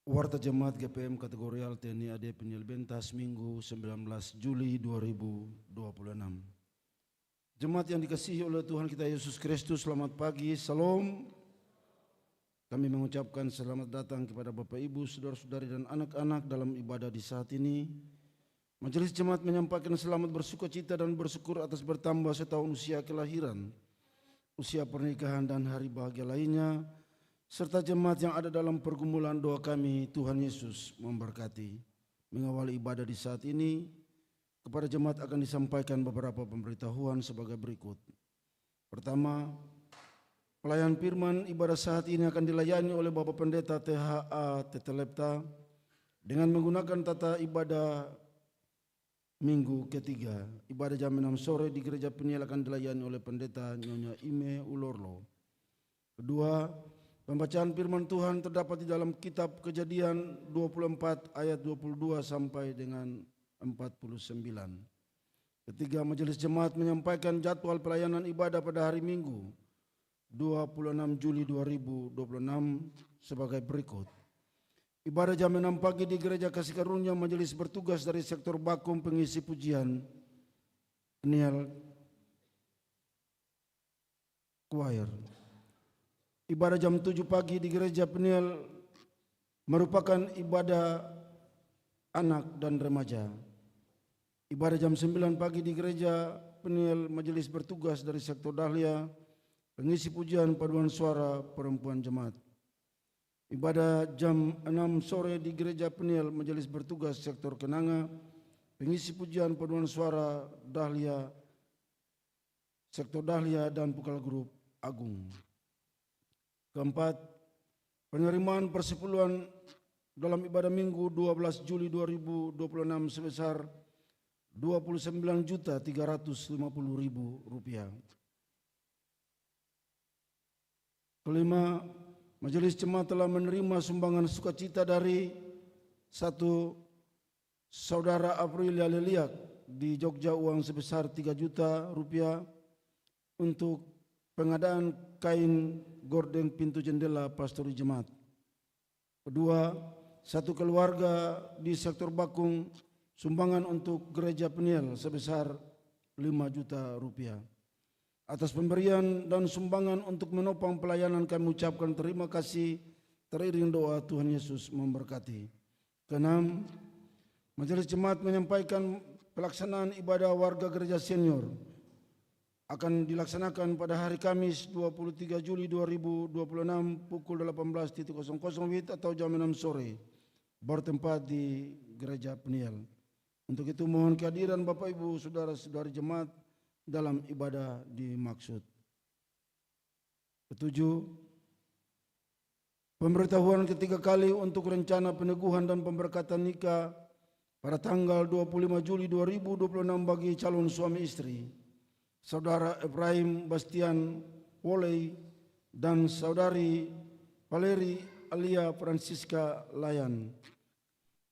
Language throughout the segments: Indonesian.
Warta Jemaat GPM Kategorial TNI AD Penyelbentas Minggu 19 Juli 2026. Jemaat yang dikasihi oleh Tuhan kita Yesus Kristus, selamat pagi, salam. Kami mengucapkan selamat datang kepada Bapak Ibu, Saudara-saudari dan anak-anak dalam ibadah di saat ini. Majelis Jemaat menyampaikan selamat bersuka cita dan bersyukur atas bertambah setahun usia kelahiran, usia pernikahan dan hari bahagia lainnya, serta jemaat yang ada dalam pergumulan doa kami. Tuhan Yesus memberkati. Mengawali ibadah di saat ini, kepada jemaat akan disampaikan beberapa pemberitahuan sebagai berikut. Pertama, pelayan firman ibadah saat ini akan dilayani oleh Bapak Pendeta THA Tetelepta dengan menggunakan tata ibadah minggu ketiga. Ibadah jam 6 sore di Gereja Peniel akan dilayani oleh Pendeta Nyonya Ime Ulorlo. Kedua, pembacaan firman Tuhan terdapat di dalam kitab Kejadian 24 ayat 22 sampai dengan 49. Ketiga, majelis jemaat menyampaikan jadwal pelayanan ibadah pada hari Minggu 26 Juli 2026 sebagai berikut. Ibadah jam 6 pagi di Gereja Kasih Karunia, majelis bertugas dari sektor Bakum pengisi pujian Peniel Choir. Ibadah jam 7 pagi di Gereja Peniel merupakan ibadah anak dan remaja. Ibadah jam 9 pagi di Gereja Peniel, majelis bertugas dari sektor Dahlia, pengisi pujian paduan suara perempuan jemaat. Ibadah jam 6 sore di Gereja Peniel, majelis bertugas sektor Kenanga, pengisi pujian paduan suara Dahlia, sektor Dahlia dan Pukal Grup Agung. Keempat, penerimaan persepuluhan dalam ibadah Minggu 12 Juli 2026 sebesar Rp29.350.000. Kelima, majelis jemaat telah menerima sumbangan sukacita dari satu saudara Aprilia Leliak di Jogja uang sebesar Rp3 juta untuk pengadaan kain gorden pintu jendela pastori jemaat. Kedua, satu keluarga di sektor Bakung sumbangan untuk Gereja Peniel sebesar Rp5 juta. Atas pemberian dan sumbangan untuk menopang pelayanan kami ucapkan terima kasih, teriring doa. Tuhan Yesus memberkati. Keenam, majelis jemaat menyampaikan pelaksanaan ibadah warga gereja senior akan dilaksanakan pada hari Kamis 23 Juli 2026 pukul 18.00 WIB atau jam 6 sore bertempat di Gereja Peniel. Untuk itu mohon kehadiran Bapak Ibu Saudara-saudari jemaat dalam ibadah dimaksud. Ketujuh, pemberitahuan ketiga kali untuk rencana peneguhan dan pemberkatan nikah pada tanggal 25 Juli 2026 bagi calon suami istri Saudara Ibrahim Bastian Woley dan Saudari Valeri Alia Francisca Layan.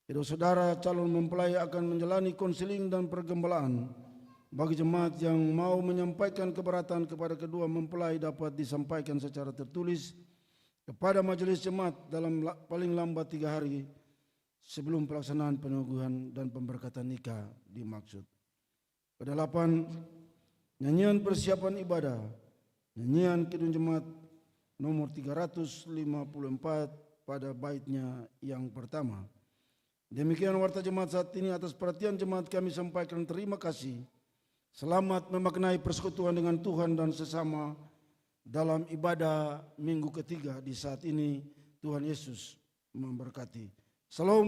Kedua saudara calon mempelai akan menjalani konseling dan pergembalaan. Bagi jemaat yang mau menyampaikan keberatan kepada kedua mempelai dapat disampaikan secara tertulis kepada majelis jemaat dalam paling lambat 3 hari sebelum pelaksanaan peneguhan dan pemberkatan nikah dimaksud. Kedelapan, nyanyian persiapan ibadah, nyanyian Kidung Jemaat nomor 354 pada baitnya yang pertama. Demikian warta jemaat saat ini. Atas perhatian jemaat kami sampaikan terima kasih. Selamat memaknai persekutuan dengan Tuhan dan sesama dalam ibadah minggu ketiga di saat ini. Tuhan Yesus memberkati. Salam.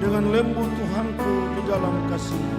dengan lembu Tuhanku di dalam kasih-Mu.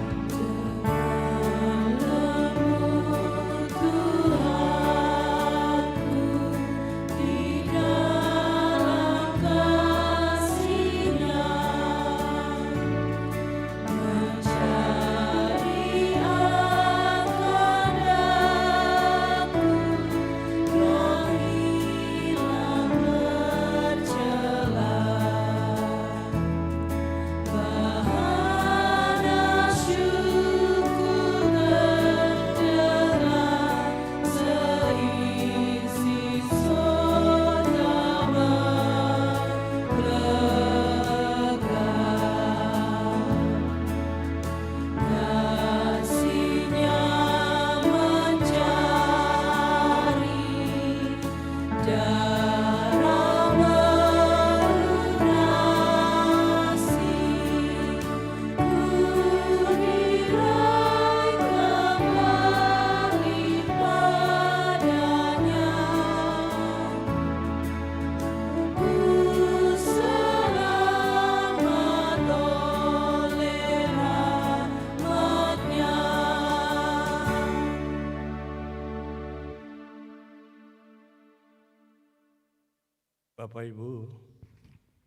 Bapak Ibu,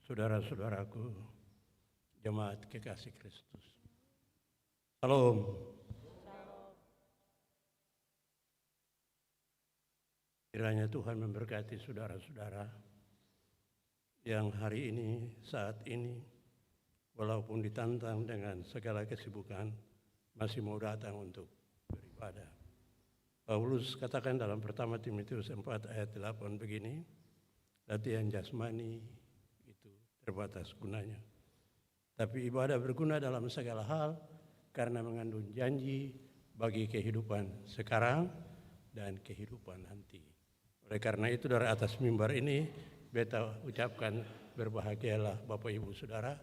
saudara-saudaraku, jemaat kekasih Kristus. Salam. Kiranya Tuhan memberkati saudara-saudara yang hari ini, saat ini, walaupun ditantang dengan segala kesibukan, masih mau datang untuk beribadah. Paulus katakan dalam pertama Timotius 4 ayat 8 begini, latihan jasmani itu terbatas gunanya. Tapi ibadah berguna dalam segala hal karena mengandung janji bagi kehidupan sekarang dan kehidupan nanti. Oleh karena itu dari atas mimbar ini beta ucapkan berbahagialah Bapak Ibu Saudara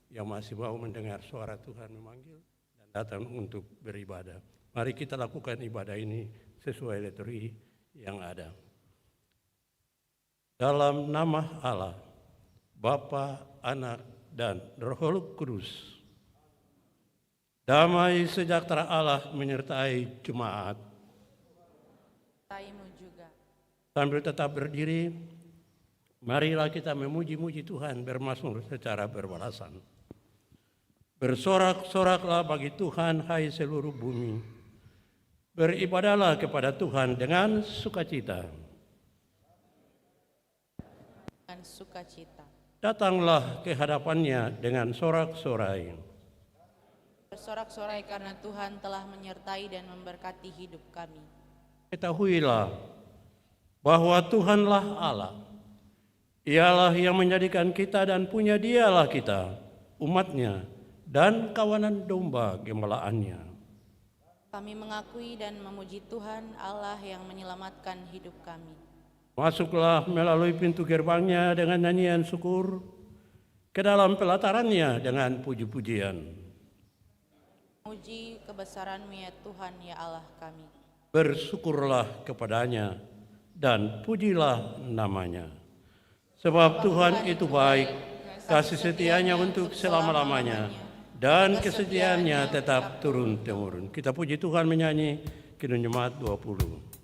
yang masih mau mendengar suara Tuhan memanggil dan datang untuk beribadah. Mari kita lakukan ibadah ini sesuai liturgi yang ada. Dalam nama Allah, Bapa, Anak, dan Roh Kudus. Damai sejahtera Allah menyertai jemaat. Juga. Sambil tetap berdiri, marilah kita memuji-muji Tuhan bermazmur secara berbalasan. Bersorak-soraklah bagi Tuhan, hai seluruh bumi. Beribadahlah kepada Tuhan dengan sukacita. Sukacita. Datanglah ke hadapannya dengan sorak-sorai. Bersorak-sorai karena Tuhan telah menyertai dan memberkati hidup kami. Ketahuilah bahwa Tuhanlah Allah. Ialah yang menjadikan kita dan punya Dialah kita, umatnya, dan kawanan domba gembalaannya. Kami mengakui dan memuji Tuhan Allah yang menyelamatkan hidup kami. Masuklah melalui pintu gerbangnya dengan nyanyian syukur, ke dalam pelatarannya dengan puji-pujian. Puji kebesaran-Mu ya Tuhan ya Allah kami. Bersyukurlah kepadanya dan pujilah namanya. Sebab Tuhan itu baik, kasih setianya untuk selama-lamanya, dan kesetiaannya tetap turun-temurun. Kita puji Tuhan menyanyi Kidung Jemaat 20.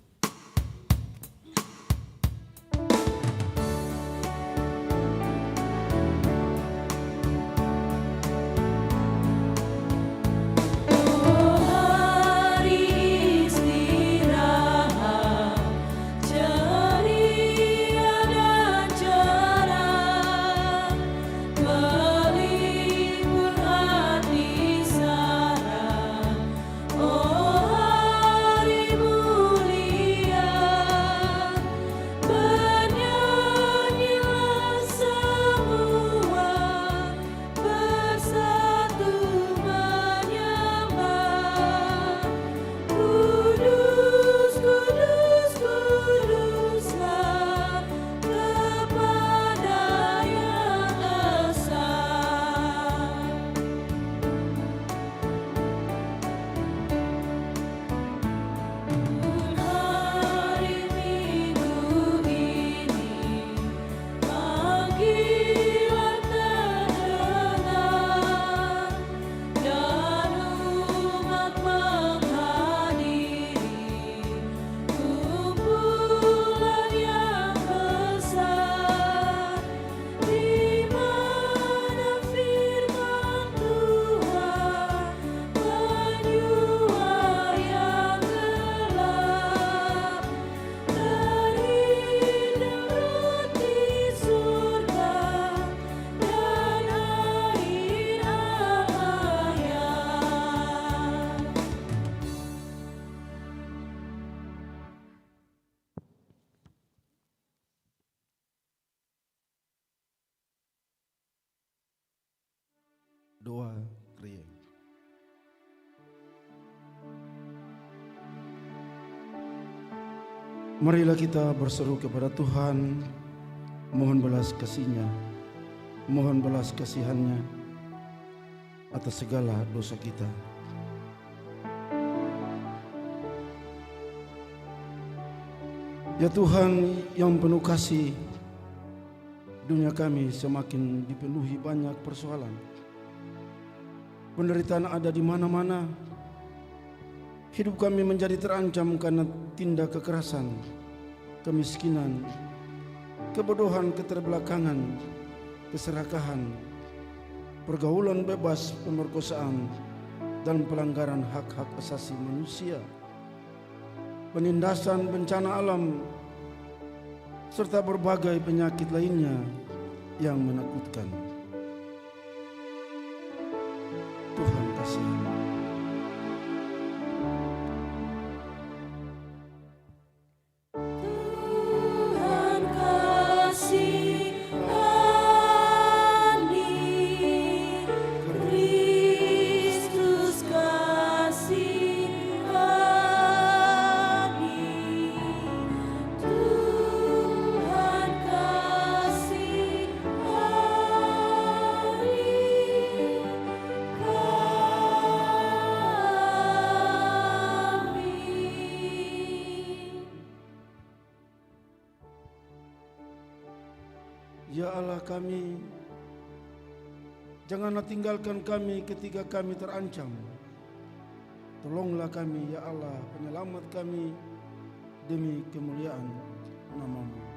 Oh, hari mulia. doa kriya. Marilah kita berseru kepada Tuhan, mohon belas kasih-Nya, mohon belas kasihan-Nya atas segala dosa kita. Ya Tuhan yang penuh kasih, dunia kami semakin dipenuhi banyak persoalan. Penderitaan ada di mana-mana. Hidup kami menjadi terancam karena tindak kekerasan, kemiskinan, kebodohan, keterbelakangan, keserakahan, pergaulan bebas, pemerkosaan, dan pelanggaran hak-hak asasi manusia, penindasan bencana alam, serta berbagai penyakit lainnya yang menakutkan. Tuhan kasihan. Ya Allah kami, janganlah tinggalkan kami ketika kami terancam. Tolonglah kami ya Allah, penyelamat kami demi kemuliaan nama-Mu.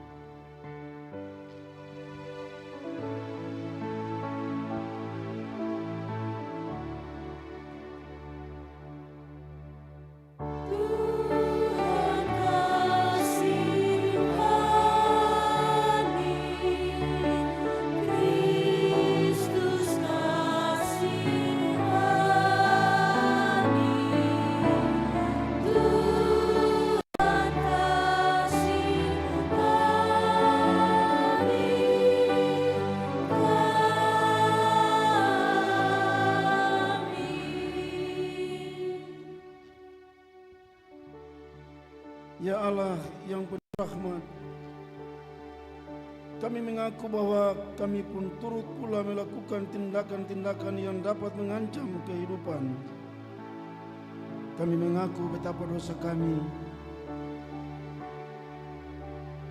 Ya Allah yang penuh rahmat, kami mengaku bahwa kami pun turut pula melakukan tindakan-tindakan yang dapat mengancam kehidupan. Kami mengaku betapa dosa kami.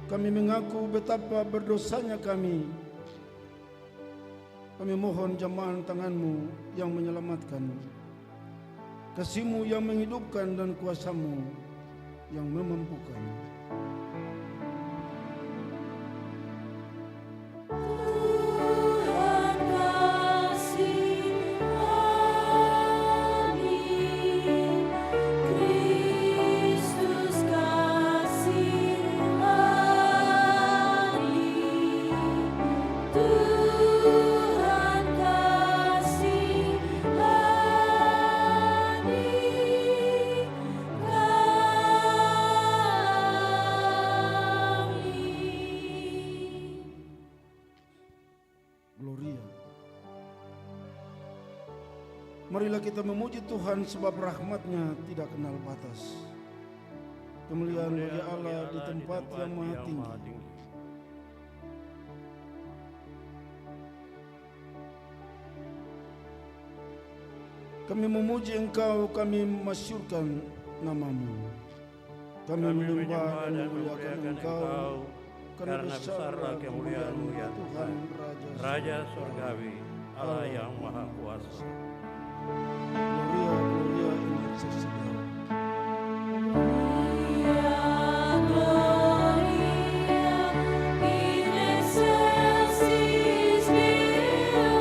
Kami mengaku betapa berdosanya kami. Kami mohon jamahan tangan-Mu yang menyelamatkan, kasih-Mu yang menghidupkan, dan kuasa-Mu yang memampukan. Tuhan kasihani, Kristus kasihani, Tuhan kasihani. Gloria. Marilah kita memuji Tuhan sebab rahmat-Nya tidak kenal batas. Kemuliaan bagi Allah di tempat yang maha tinggi. Kami memuji Engkau, kami masyurkan nama-Mu. Kami menyembah dan memuliakan Engkau, karena besarlah kemuliaan-Mu ya Tuhan, Raja Surgawi, Allah yang Maha Kuasa. Gloria, Gloria in excelsis Deo.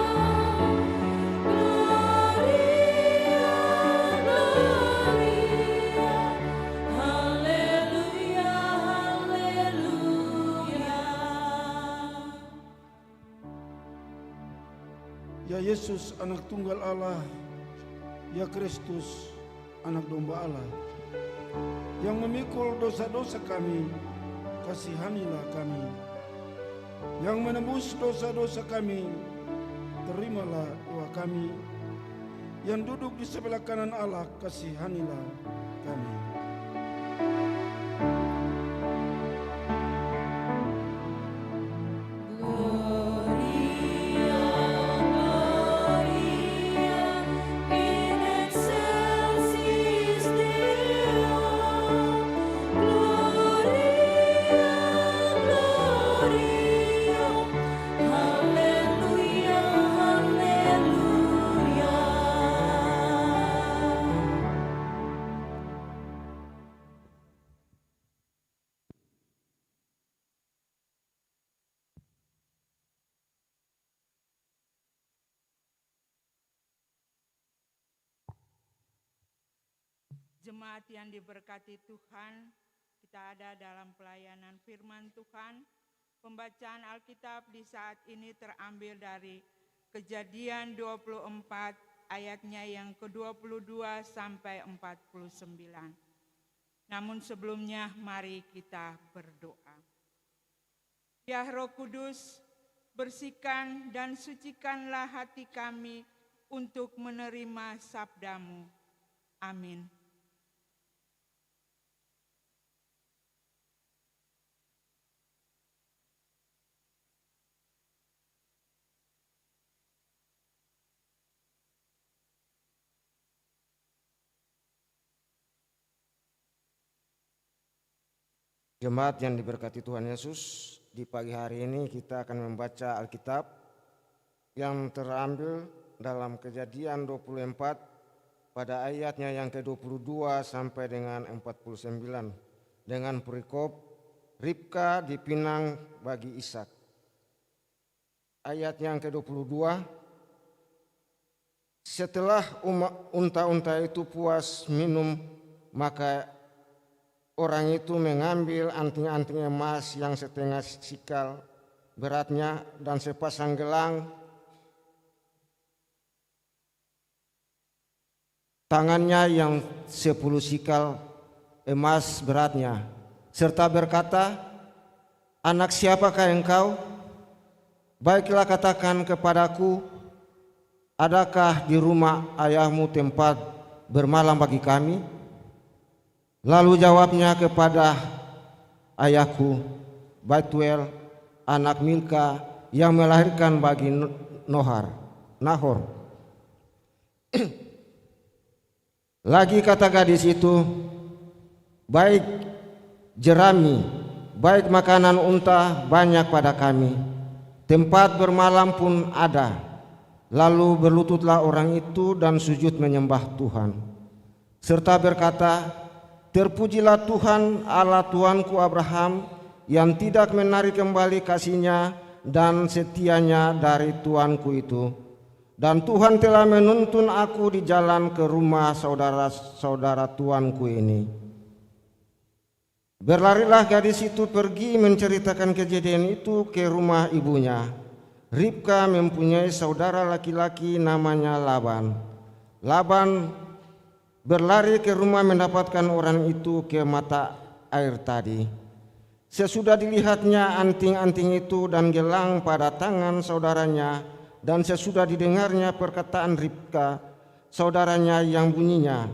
Ya Yesus, anak tunggal Allah, ya Kristus, anak domba Allah, yang memikul dosa-dosa kami, kasihanilah kami. Yang menebus dosa-dosa kami, terimalah doa kami. Yang duduk di sebelah kanan Allah, kasihanilah kami. Jemaat yang diberkati Tuhan, kita ada dalam pelayanan firman Tuhan. Pembacaan Alkitab di saat ini terambil dari Kejadian 24 ayatnya yang ke-22 sampai 49. Namun sebelumnya mari kita berdoa. Ya Roh Kudus, bersihkan dan sucikanlah hati kami untuk menerima sabda-Mu. Amin. Jemaat yang diberkati Tuhan Yesus, di pagi hari ini kita akan membaca Alkitab yang terambil dalam Kejadian 24 pada ayatnya yang ke-22 sampai dengan 49 dengan perikop Ribka dipinang bagi Ishak. Ayat yang ke-22, setelah unta-unta itu puas minum, maka orang itu mengambil anting-anting emas yang setengah sikal beratnya dan sepasang gelang tangannya yang 10 sikal emas beratnya, serta berkata, "Anak siapakah engkau? Baiklah katakan kepadaku, adakah di rumah ayahmu tempat bermalam bagi kami?" Lalu jawabnya kepada ayahku, Batuel, anak Milka yang melahirkan bagi Nahor. Lagi kata gadis itu, baik jerami, baik makanan unta banyak pada kami, tempat bermalam pun ada. Lalu berlututlah orang itu dan sujud menyembah Tuhan, serta berkata, "Terpujilah Tuhan Allah Tuanku Abraham yang tidak menarik kembali kasih-Nya dan setianya dari tuanku itu. Dan Tuhan telah menuntun aku di jalan ke rumah saudara-saudara tuanku ini." Berlarilah gadis itu pergi menceritakan kejadian itu ke rumah ibunya. Ribka mempunyai saudara laki-laki namanya Laban. Laban berlari ke rumah mendapatkan orang itu ke mata air tadi. Sesudah dilihatnya anting-anting itu dan gelang pada tangan saudaranya, dan sesudah didengarnya perkataan Ribka, saudaranya yang bunyinya,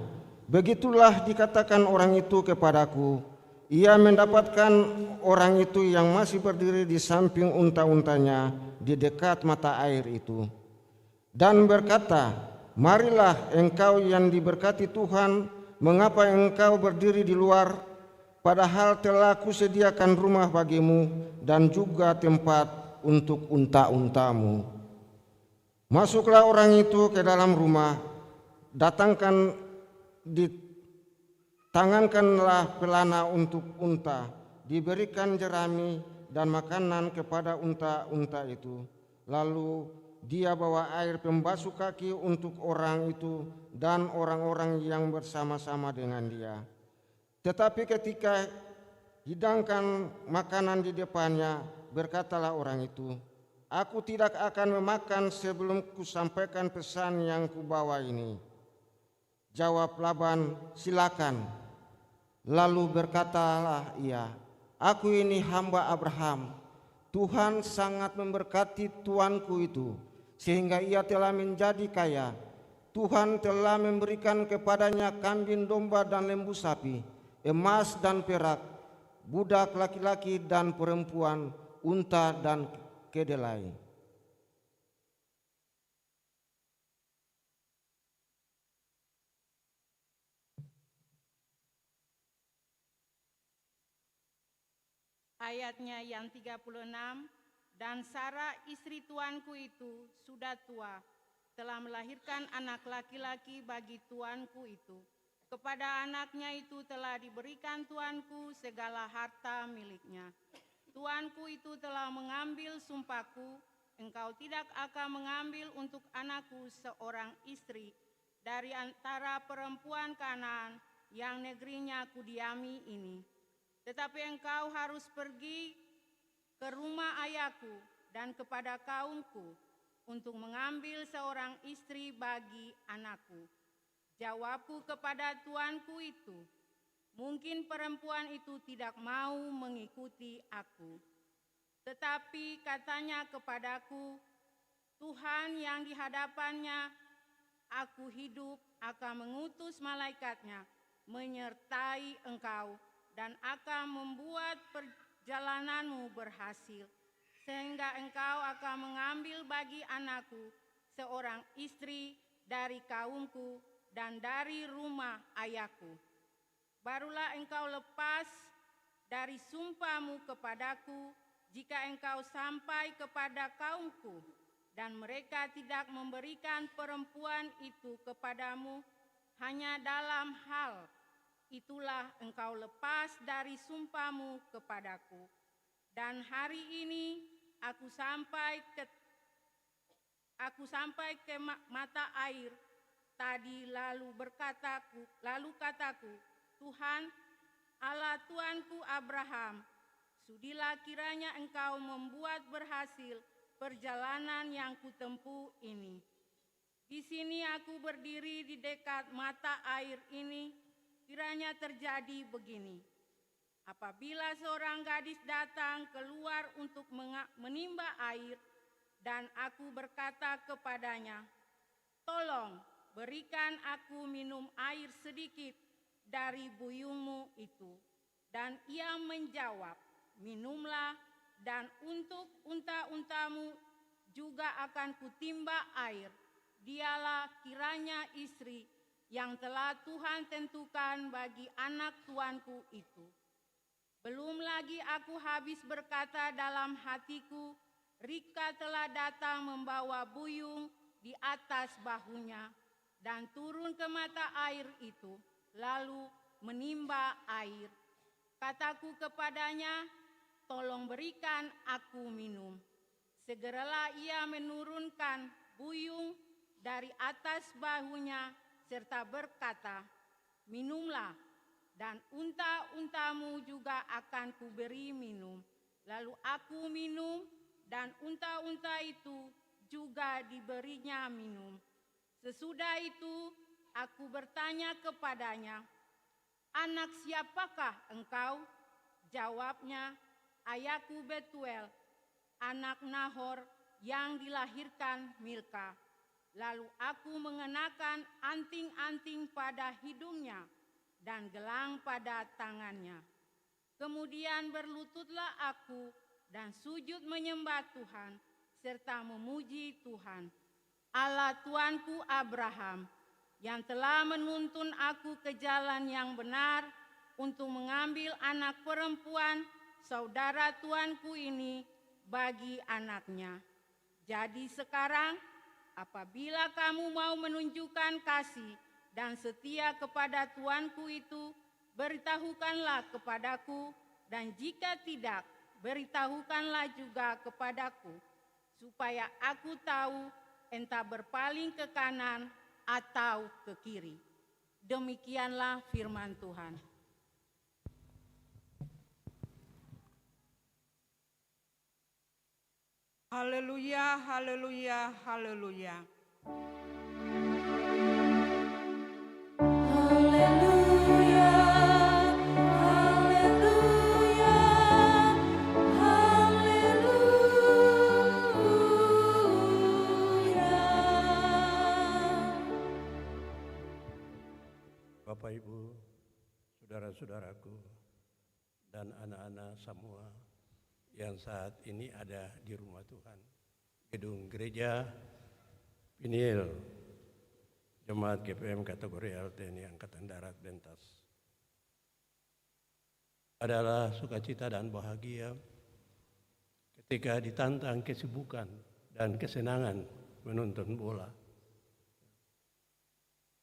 "Begitulah dikatakan orang itu kepadaku." Ia mendapatkan orang itu yang masih berdiri di samping unta-untanya di dekat mata air itu, dan berkata, "Marilah engkau yang diberkati Tuhan, mengapa engkau berdiri di luar, padahal telah kusediakan rumah bagimu dan juga tempat untuk unta-untamu." Masuklah orang itu ke dalam rumah, tangankanlah pelana untuk unta, diberikan jerami dan makanan kepada unta-unta itu. Lalu dia bawa air pembasuh kaki untuk orang itu dan orang-orang yang bersama-sama dengan dia. Tetapi ketika hidangkan makanan di depannya, berkatalah orang itu, "Aku tidak akan memakan sebelum kusampaikan pesan yang kubawa ini." Jawab Laban, "Silakan." Lalu berkatalah ia, "Aku ini hamba Abraham. Tuhan sangat memberkati tuanku itu, sehingga ia telah menjadi kaya. Tuhan telah memberikan kepadanya kambing domba dan lembu sapi, emas dan perak, budak laki-laki dan perempuan, unta dan kedelai. Ayatnya yang 36, dan Sarah istri tuanku itu sudah tua, telah melahirkan anak laki-laki bagi tuanku itu. Kepada anaknya itu telah diberikan tuanku segala harta miliknya. Tuanku itu telah mengambil sumpahku, engkau tidak akan mengambil untuk anakku seorang istri dari antara perempuan Kanaan yang negerinya kudiami ini. Tetapi engkau harus pergi ke rumah ayahku dan kepada kaumku untuk mengambil seorang istri bagi anakku. Jawabku kepada tuanku itu, mungkin perempuan itu tidak mau mengikuti aku. Tetapi katanya kepadaku, Tuhan yang di hadapannya aku hidup akan mengutus malaikatnya menyertai engkau dan akan membuat perjalananmu berhasil, sehingga engkau akan mengambil bagi anakku seorang istri dari kaumku dan dari rumah ayahku. Barulah engkau lepas dari sumpahmu kepadaku jika engkau sampai kepada kaumku dan mereka tidak memberikan perempuan itu kepadamu hanya dalam hal itulah engkau lepas dari sumpahmu kepadaku. Dan hari ini aku sampai ke mata air tadi, lalu kataku, Tuhan, Allah tuanku Abraham, sudilah kiranya engkau membuat berhasil perjalanan yang kutempuh ini. Di sini aku berdiri di dekat mata air ini, kiranya terjadi begini. Apabila seorang gadis datang keluar untuk menimba air, dan aku berkata kepadanya, tolong berikan aku minum air sedikit dari buyungmu itu. Dan ia menjawab, minumlah, dan untuk unta-untamu juga akan kutimba air. Dialah kiranya istri yang telah Tuhan tentukan bagi anak tuanku itu. Belum lagi aku habis berkata dalam hatiku, Ribka telah datang membawa buyung di atas bahunya dan turun ke mata air itu, lalu menimba air. Kataku kepadanya, tolong berikan aku minum. Segeralah ia menurunkan buyung dari atas bahunya serta berkata, minumlah, dan unta-untamu juga akan kuberi minum. Lalu aku minum, dan unta-unta itu juga diberinya minum. Sesudah itu aku bertanya kepadanya, anak siapakah engkau? Jawabnya, ayahku Betuel, anak Nahor yang dilahirkan Milka. Lalu aku mengenakan anting-anting pada hidungnya dan gelang pada tangannya. Kemudian berlututlah aku dan sujud menyembah Tuhan serta memuji Tuhan, Allah tuanku Abraham, yang telah menuntun aku ke jalan yang benar untuk mengambil anak perempuan saudara tuanku ini bagi anaknya. Jadi sekarang, apabila kamu mau menunjukkan kasih dan setia kepada tuanku itu, beritahukanlah kepadaku, dan jika tidak, beritahukanlah juga kepadaku, supaya aku tahu entah berpaling ke kanan atau ke kiri. Demikianlah firman Tuhan. Haleluya, haleluya, haleluya. Haleluya, haleluya, haleluya. Bapak Ibu, saudara-saudaraku, dan anak-anak semua yang saat ini ada di rumah Tuhan, gedung gereja Piniel, Jemaat GPM kategori TNI Angkatan Darat Bentas. Adalah sukacita dan bahagia ketika ditantang kesibukan dan kesenangan menonton bola,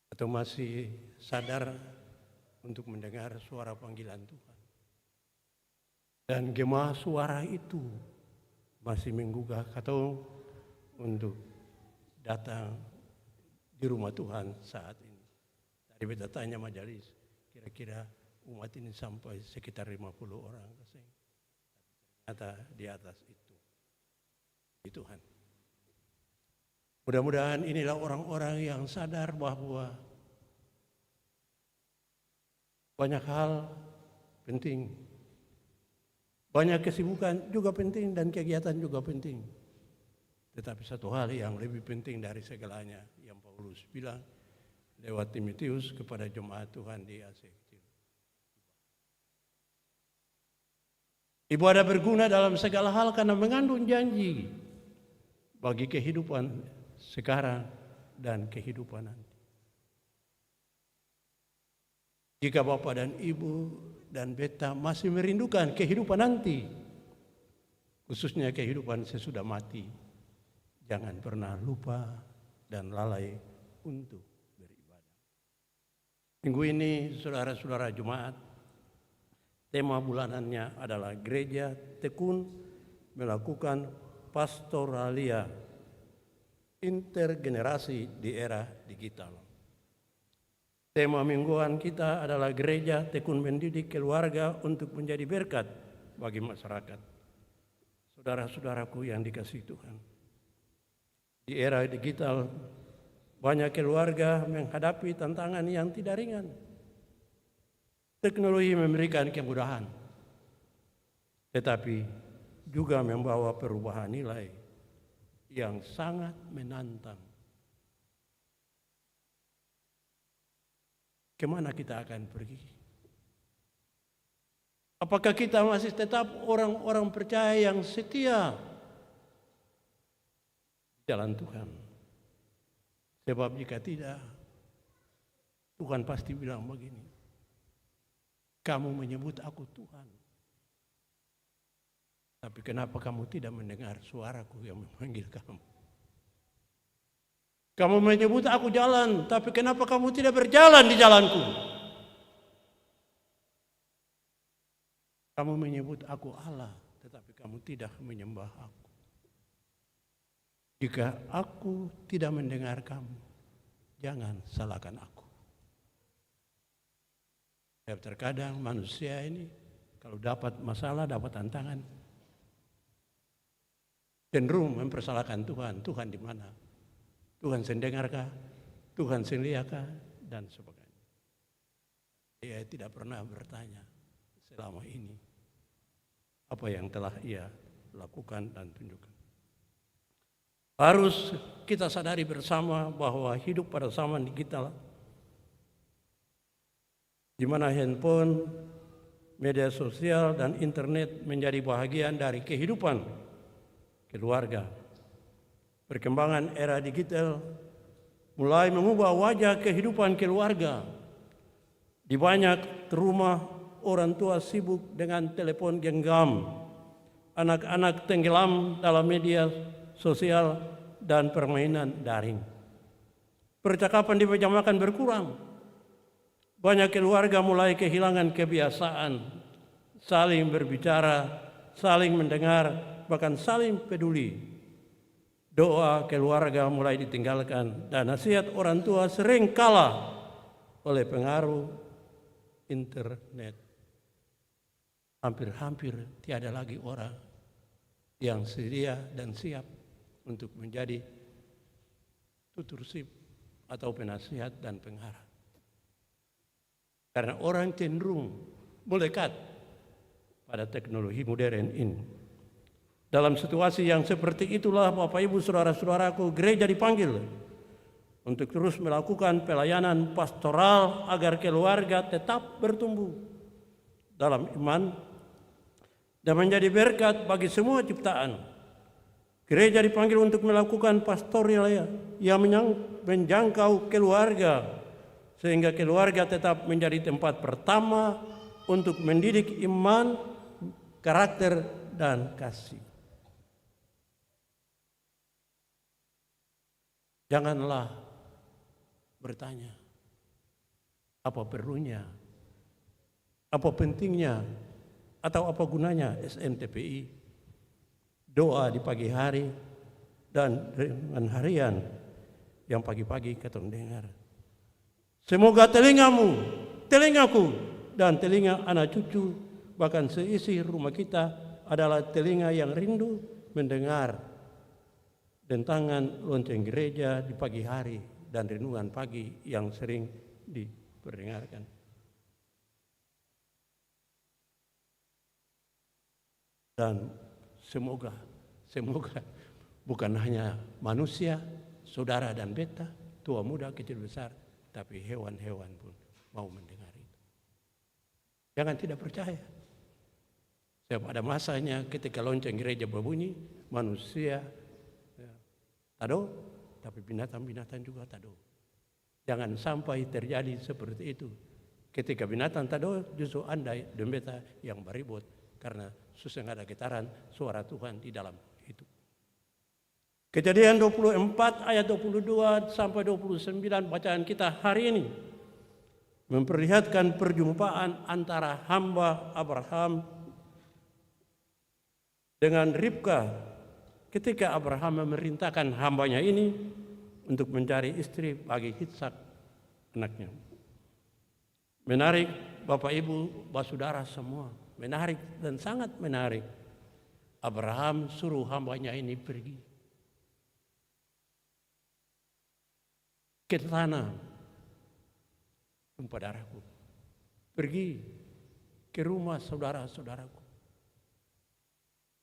atau masih sadar untuk mendengar suara panggilan Tuhan. Dan gema suara itu masih menggugah atau untuk datang di rumah Tuhan saat ini. Tadi kita tanya majelis, kira-kira umat ini sampai sekitar 50 orang. Ternyata di atas itu. Di Tuhan. Mudah-mudahan inilah orang-orang yang sadar bahwa banyak hal penting. Banyak kesibukan juga penting dan kegiatan juga penting. Tetapi satu hal yang lebih penting dari segalanya yang Paulus bilang lewat Timotius kepada jemaat Tuhan di Asia Kecil. Ibadah berguna dalam segala hal karena mengandung janji bagi kehidupan sekarang dan kehidupan nanti. Jika Bapak dan Ibu dan beta masih merindukan kehidupan nanti, khususnya kehidupan sesudah mati, jangan pernah lupa dan lalai untuk beribadah. Minggu ini, saudara-saudara jemaat, tema bulanannya adalah Gereja Tekun melakukan pastoralia intergenerasi di era digital. Tema mingguan kita adalah Gereja Tekun mendidik keluarga untuk menjadi berkat bagi masyarakat. Saudara-saudaraku yang dikasihi Tuhan, di era digital banyak keluarga menghadapi tantangan yang tidak ringan. Teknologi memberikan kemudahan, tetapi juga membawa perubahan nilai yang sangat menantang. Kemana kita akan pergi? Apakah kita masih tetap orang-orang percaya yang setia di jalan Tuhan? Sebab jika tidak, Tuhan pasti bilang begini, kamu menyebut aku Tuhan, tapi kenapa kamu tidak mendengar suaraku yang memanggil kamu? Kamu menyebut aku jalan, tapi kenapa kamu tidak berjalan di jalanku? Kamu menyebut aku Allah, tetapi kamu tidak menyembah aku. Jika aku tidak mendengar kamu, jangan salahkan aku. Terkadang manusia ini kalau dapat masalah, dapat tantangan, cenderung mempersalahkan Tuhan. Tuhan di mana? Tuhan sendengarkah? Tuhan senliakah? Dan sebagainya. Ia tidak pernah bertanya selama ini apa yang telah ia lakukan dan tunjukkan. Harus kita sadari bersama bahwa hidup pada zaman digital, di mana handphone, media sosial, dan internet menjadi bahagian dari kehidupan keluarga. Perkembangan era digital mulai mengubah wajah kehidupan keluarga. Di banyak rumah, orang tua sibuk dengan telepon genggam, anak-anak tenggelam dalam media sosial dan permainan daring. Percakapan di meja makan berkurang. Banyak keluarga mulai kehilangan kebiasaan saling berbicara, saling mendengar, bahkan saling peduli. Doa keluarga mulai ditinggalkan dan nasihat orang tua sering kalah oleh pengaruh internet. Hampir-hampir tiada lagi orang yang sedia dan siap untuk menjadi tutursip atau penasihat dan pengarah. Karena orang cenderung melekat pada teknologi modern ini. Dalam situasi yang seperti itulah Bapak Ibu Saudara-saudaraku, gereja dipanggil untuk terus melakukan pelayanan pastoral agar keluarga tetap bertumbuh dalam iman dan menjadi berkat bagi semua ciptaan. Gereja dipanggil untuk melakukan pastoral yang menjangkau keluarga, sehingga keluarga tetap menjadi tempat pertama untuk mendidik iman, karakter, dan kasih. Janganlah bertanya, apa perlunya, apa pentingnya, atau apa gunanya SNTPI, doa di pagi hari, dan renungan harian yang pagi-pagi ketong dengar. Semoga telingamu, telingaku, dan telinga anak cucu, bahkan seisi rumah kita adalah telinga yang rindu mendengar dentangan lonceng gereja di pagi hari dan renungan pagi yang sering diperdengarkan. Dan semoga bukan hanya manusia, saudara dan beta, tua muda kecil besar, tapi hewan-hewan pun mau mendengar itu. Jangan tidak percaya. Sebab pada masanya ketika lonceng gereja berbunyi, manusia tado, tapi binatang-binatang juga tado. Jangan sampai terjadi seperti itu. Ketika binatang tado, justru Anda dan beta yang beribut karena susah ada getaran suara Tuhan di dalam itu. Kejadian 24 ayat 22 sampai 29 bacaan kita hari ini memperlihatkan perjumpaan antara hamba Abraham dengan Ribka ketika Abraham memerintahkan hambanya ini untuk mencari istri bagi Ishak anaknya. Menarik Bapak Ibu, saudara semua, menarik dan sangat menarik. Abraham suruh hambanya ini pergi ke tanah tumpah darahku, pergi ke rumah saudara-saudaraku.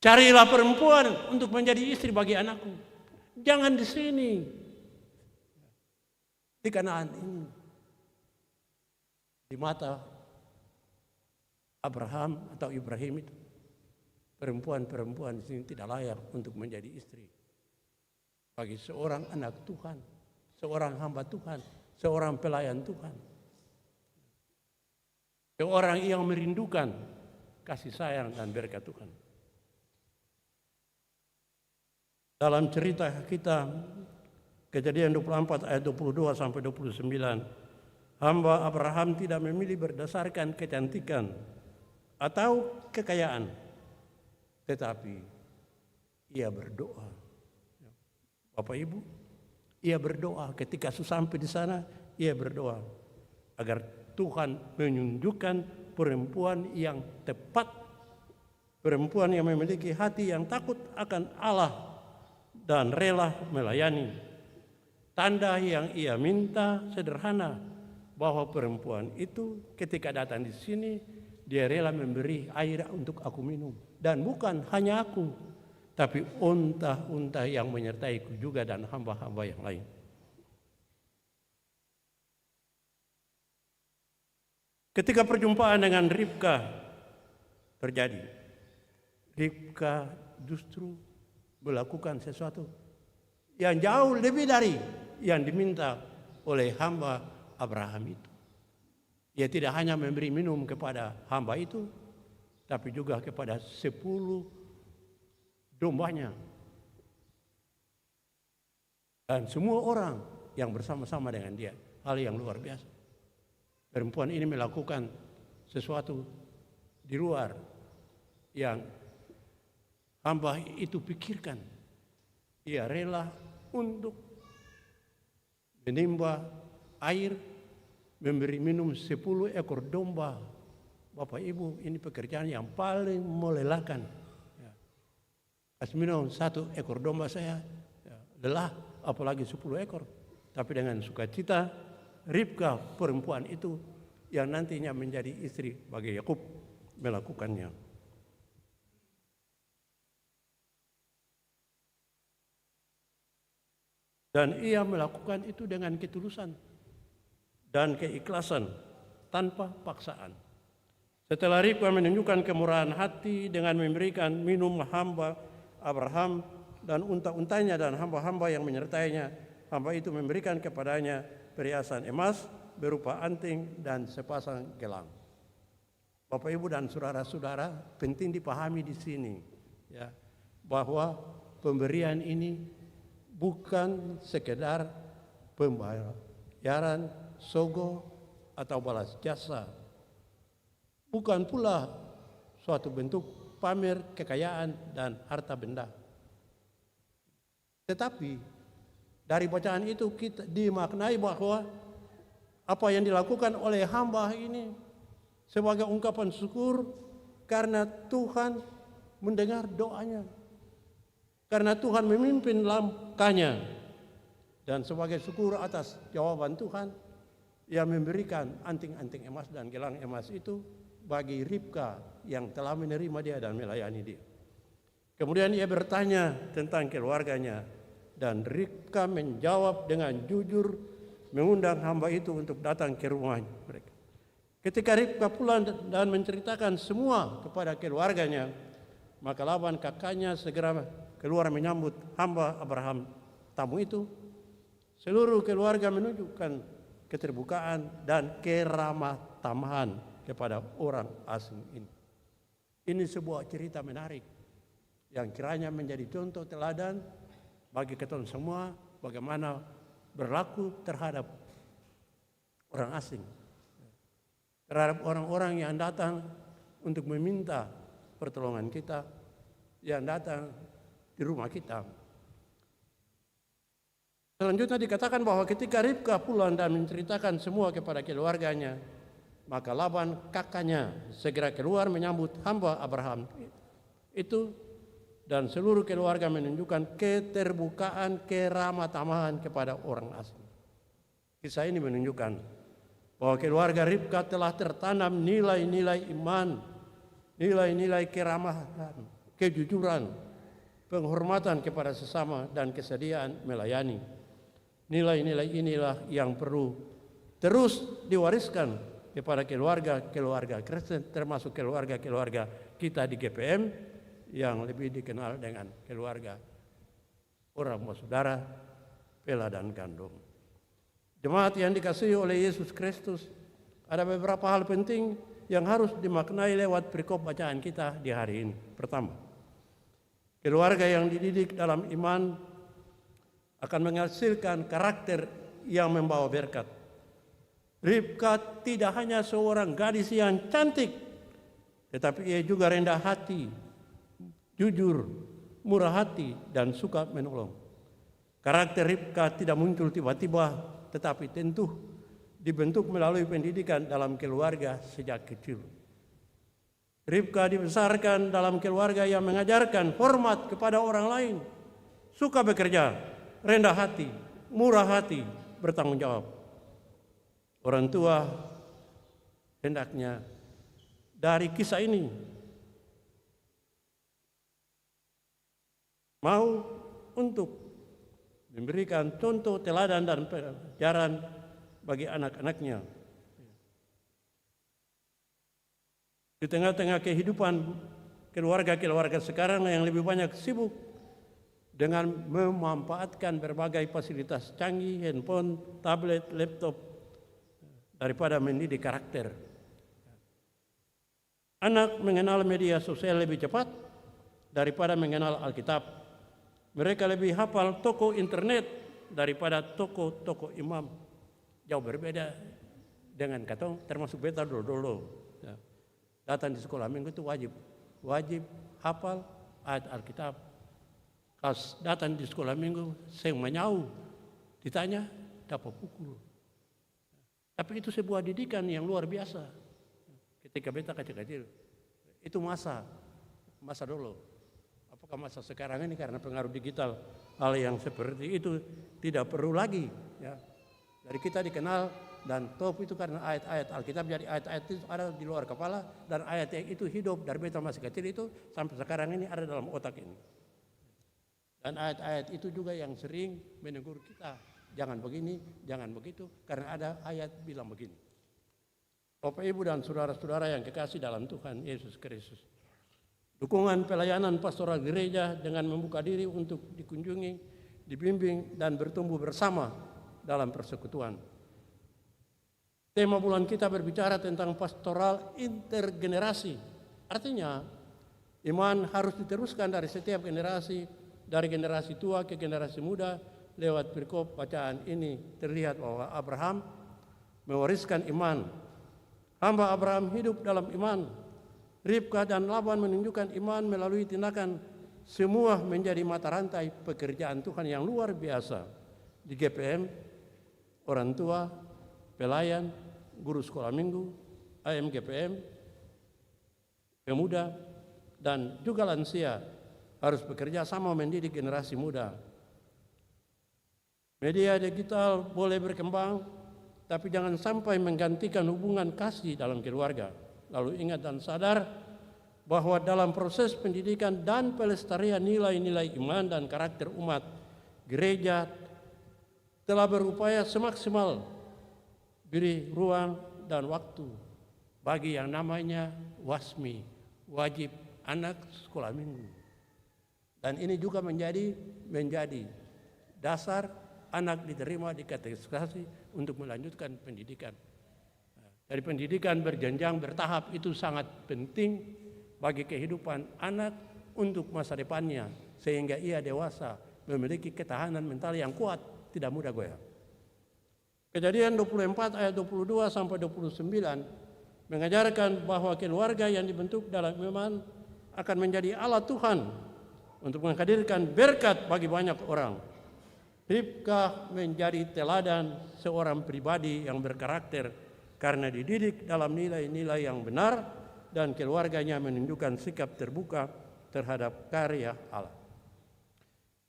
Carilah perempuan untuk menjadi istri bagi anakku. Jangan di sini, di Kanaan ini. Di mata Abraham atau Ibrahim itu, perempuan-perempuan di sini tidak layak untuk menjadi istri bagi seorang anak Tuhan, seorang hamba Tuhan, seorang pelayan Tuhan, seorang yang merindukan kasih sayang dan berkat Tuhan. Dalam cerita kita, Kejadian 24 ayat 22 sampai 29, hamba Abraham tidak memilih berdasarkan kecantikan atau kekayaan, tetapi ia berdoa. Bapak Ibu, ia berdoa ketika sampai di sana, ia berdoa agar Tuhan menunjukkan perempuan yang tepat, perempuan yang memiliki hati yang takut akan Allah dan rela melayani. Tanda yang ia minta sederhana, bahwa perempuan itu ketika datang di sini, dia rela memberi air untuk aku minum. Dan bukan hanya aku, tapi unta-unta yang menyertaiku juga dan hamba-hamba yang lain. Ketika perjumpaan dengan Ribka terjadi, Ribka justru melakukan sesuatu yang jauh lebih dari yang diminta oleh hamba Abraham itu. Ia tidak hanya memberi minum kepada hamba itu, tapi juga kepada 10 dombanya. Dan semua orang yang bersama-sama dengan dia. Hal yang luar biasa. Perempuan ini melakukan sesuatu di luar yang hamba itu pikirkan. Ia rela untuk menimba air, memberi minum 10 ekor domba. Bapak Ibu, ini pekerjaan yang paling melelahkan. Kasih minum 1 ekor domba saya lelah, apalagi 10 ekor. Tapi dengan sukacita, Ribka perempuan itu yang nantinya menjadi istri bagi Yakub melakukannya. Dan ia melakukan itu dengan ketulusan dan keikhlasan tanpa paksaan. Setelah Ribka menunjukkan kemurahan hati dengan memberikan minum hamba Abraham dan unta-untanya dan hamba-hamba yang menyertainya, hamba itu memberikan kepadanya perhiasan emas berupa anting dan sepasang gelang. Bapak Ibu dan saudara-saudara, penting dipahami di sini ya, bahwa pemberian ini bukan sekedar pembayaran sogo atau balas jasa. Bukan pula suatu bentuk pamer kekayaan dan harta benda. Tetapi dari bacaan itu kita dimaknai bahwa apa yang dilakukan oleh hamba ini sebagai ungkapan syukur karena Tuhan mendengar doanya, karena Tuhan memimpin langkahnya, dan sebagai syukur atas jawaban Tuhan, ia memberikan anting-anting emas dan gelang emas itu bagi Ribka yang telah menerima dia dan melayani dia. Kemudian ia bertanya tentang keluarganya, dan Ribka menjawab dengan jujur, mengundang hamba itu untuk datang ke rumah mereka. Ketika Ribka pulang dan menceritakan semua kepada keluarganya, maka Laban kakaknya segera keluar menyambut hamba Abraham tamu itu. Seluruh keluarga menunjukkan keterbukaan dan keramah tamahan kepada orang asing ini. Ini sebuah cerita menarik yang kiranya menjadi contoh teladan bagi kita semua bagaimana berlaku terhadap orang asing, terhadap orang-orang yang datang untuk meminta pertolongan kita, yang datang di rumah kita. Selanjutnya dikatakan bahwa ketika Ribka pulang dan menceritakan semua kepada keluarganya, maka Laban kakaknya segera keluar menyambut hamba Abraham itu, dan seluruh keluarga menunjukkan keterbukaan, keramah tamahan kepada orang asing. Kisah ini menunjukkan bahwa keluarga Ribka telah tertanam nilai-nilai iman, nilai-nilai keramahan, kejujuran, penghormatan kepada sesama, dan kesediaan melayani. Nilai-nilai inilah yang perlu terus diwariskan kepada keluarga-keluarga Kristen, termasuk keluarga-keluarga kita di GPM yang lebih dikenal dengan keluarga orang saudara, Pela dan Gandum. Jemaat yang dikasihi oleh Yesus Kristus, ada beberapa hal penting yang harus dimaknai lewat perikop bacaan kita di hari ini. Pertama, keluarga yang dididik dalam iman akan menghasilkan karakter yang membawa berkat. Ribka tidak hanya seorang gadis yang cantik, tetapi ia juga rendah hati, jujur, murah hati, dan suka menolong. Karakter Ribka tidak muncul tiba-tiba, tetapi tentu dibentuk melalui pendidikan dalam keluarga sejak kecil. Ribka dibesarkan dalam keluarga yang mengajarkan hormat kepada orang lain, suka bekerja, rendah hati, murah hati, bertanggung jawab. Orang tua hendaknya dari kisah ini mau untuk memberikan contoh teladan dan pelajaran bagi anak-anaknya. Di tengah-tengah kehidupan keluarga-keluarga sekarang yang lebih banyak sibuk dengan memanfaatkan berbagai fasilitas canggih, handphone, tablet, laptop, daripada mendidik karakter. Anak mengenal media sosial lebih cepat daripada mengenal Alkitab. Mereka lebih hafal toko internet daripada toko imam. Jauh berbeda dengan katong, termasuk beta dulu. Datang di sekolah minggu itu wajib hafal ayat Alkitab. Kalau datang di sekolah minggu, saya menyau, ditanya, dapat pukul. Tapi itu sebuah didikan yang luar biasa. Ketika beta kecil-kecil, itu masa dulu. Apakah masa sekarang ini karena pengaruh digital, hal yang seperti itu tidak perlu lagi. Ya. Dari kita dikenal dan top itu karena ayat-ayat Alkitab, jadi ayat-ayat itu ada di luar kepala, dan ayat yang itu hidup dari beta masih kecil itu sampai sekarang ini ada dalam otak ini. Dan ayat-ayat itu juga yang sering menegur kita. Jangan begini, jangan begitu, karena ada ayat bilang begini. Bapak, Ibu, dan saudara-saudara yang kekasih dalam Tuhan Yesus Kristus. Dukungan pelayanan pastoral gereja dengan membuka diri untuk dikunjungi, dibimbing, dan bertumbuh bersama dalam persekutuan. Tema bulan kita berbicara tentang pastoral intergenerasi. Artinya, iman harus diteruskan dari setiap generasi, dari generasi tua ke generasi muda. Lewat perikop bacaan ini terlihat bahwa Abraham mewariskan iman. Hamba Abraham hidup dalam iman. Ribka dan Laban menunjukkan iman melalui tindakan, semua menjadi mata rantai pekerjaan Tuhan yang luar biasa. Di GPM, orang tua, pelayan, guru sekolah minggu, AM GPM, pemuda, dan juga lansia harus bekerja sama mendidik generasi muda. Media digital boleh berkembang, tapi jangan sampai menggantikan hubungan kasih dalam keluarga. Lalu ingat dan sadar bahwa dalam proses pendidikan dan pelestarian nilai-nilai iman dan karakter umat, gereja telah berupaya semaksimal beri ruang dan waktu bagi yang namanya wasmi, wajib anak sekolah minggu. Dan ini juga menjadi dasar anak diterima di kategorisasi untuk melanjutkan pendidikan. Dari pendidikan berjenjang bertahap itu sangat penting bagi kehidupan anak untuk masa depannya, sehingga ia dewasa memiliki ketahanan mental yang kuat, tidak mudah goyah. Kejadian 24 ayat 22 sampai 29 mengajarkan bahwa keluarga yang dibentuk dalam iman akan menjadi alat Tuhan untuk menghadirkan berkat bagi banyak orang. Ribka menjadi teladan seorang pribadi yang berkarakter karena dididik dalam nilai-nilai yang benar, dan keluarganya menunjukkan sikap terbuka terhadap karya Allah.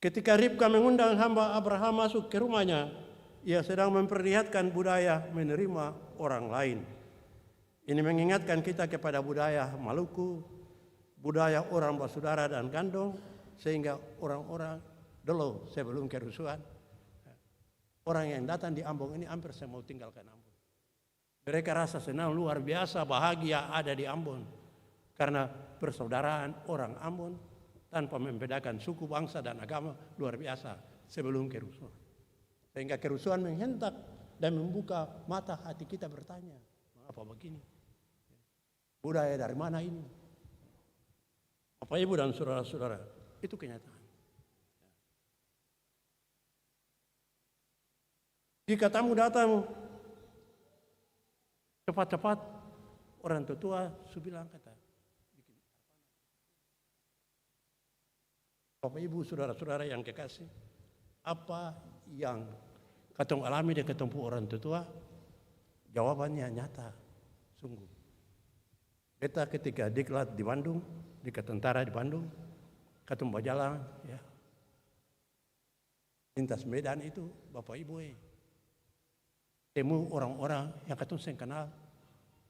Ketika Ribka mengundang hamba Abraham masuk ke rumahnya, ia sedang memperlihatkan budaya menerima orang lain. Ini mengingatkan kita kepada budaya Maluku, budaya orang bersaudara dan gandong, sehingga orang-orang dulu sebelum kerusuhan, orang yang datang di Ambon ini hampir saya mau tinggalkan Ambon. Mereka rasa senang luar biasa, bahagia ada di Ambon karena persaudaraan orang Ambon tanpa membedakan suku, bangsa, dan agama luar biasa sebelum kerusuhan. Sehingga kerusuhan menghentak dan membuka mata hati kita bertanya, mengapa begini? Budaya dari mana ini? Bapak, Ibu, dan saudara-saudara, itu kenyataan. Jika tamu datang cepat-cepat, orang tua bilang kata, Bapak, Ibu, saudara-saudara yang kekasih, apa yang katong alami di ketemu orang tua? Jawabannya nyata, sungguh. Beta ketika diklat di Bandung, di tentara di Bandung, katong berjalan, ya, lintas Medan itu, Bapak Ibu, temu orang-orang yang katong saya kenal,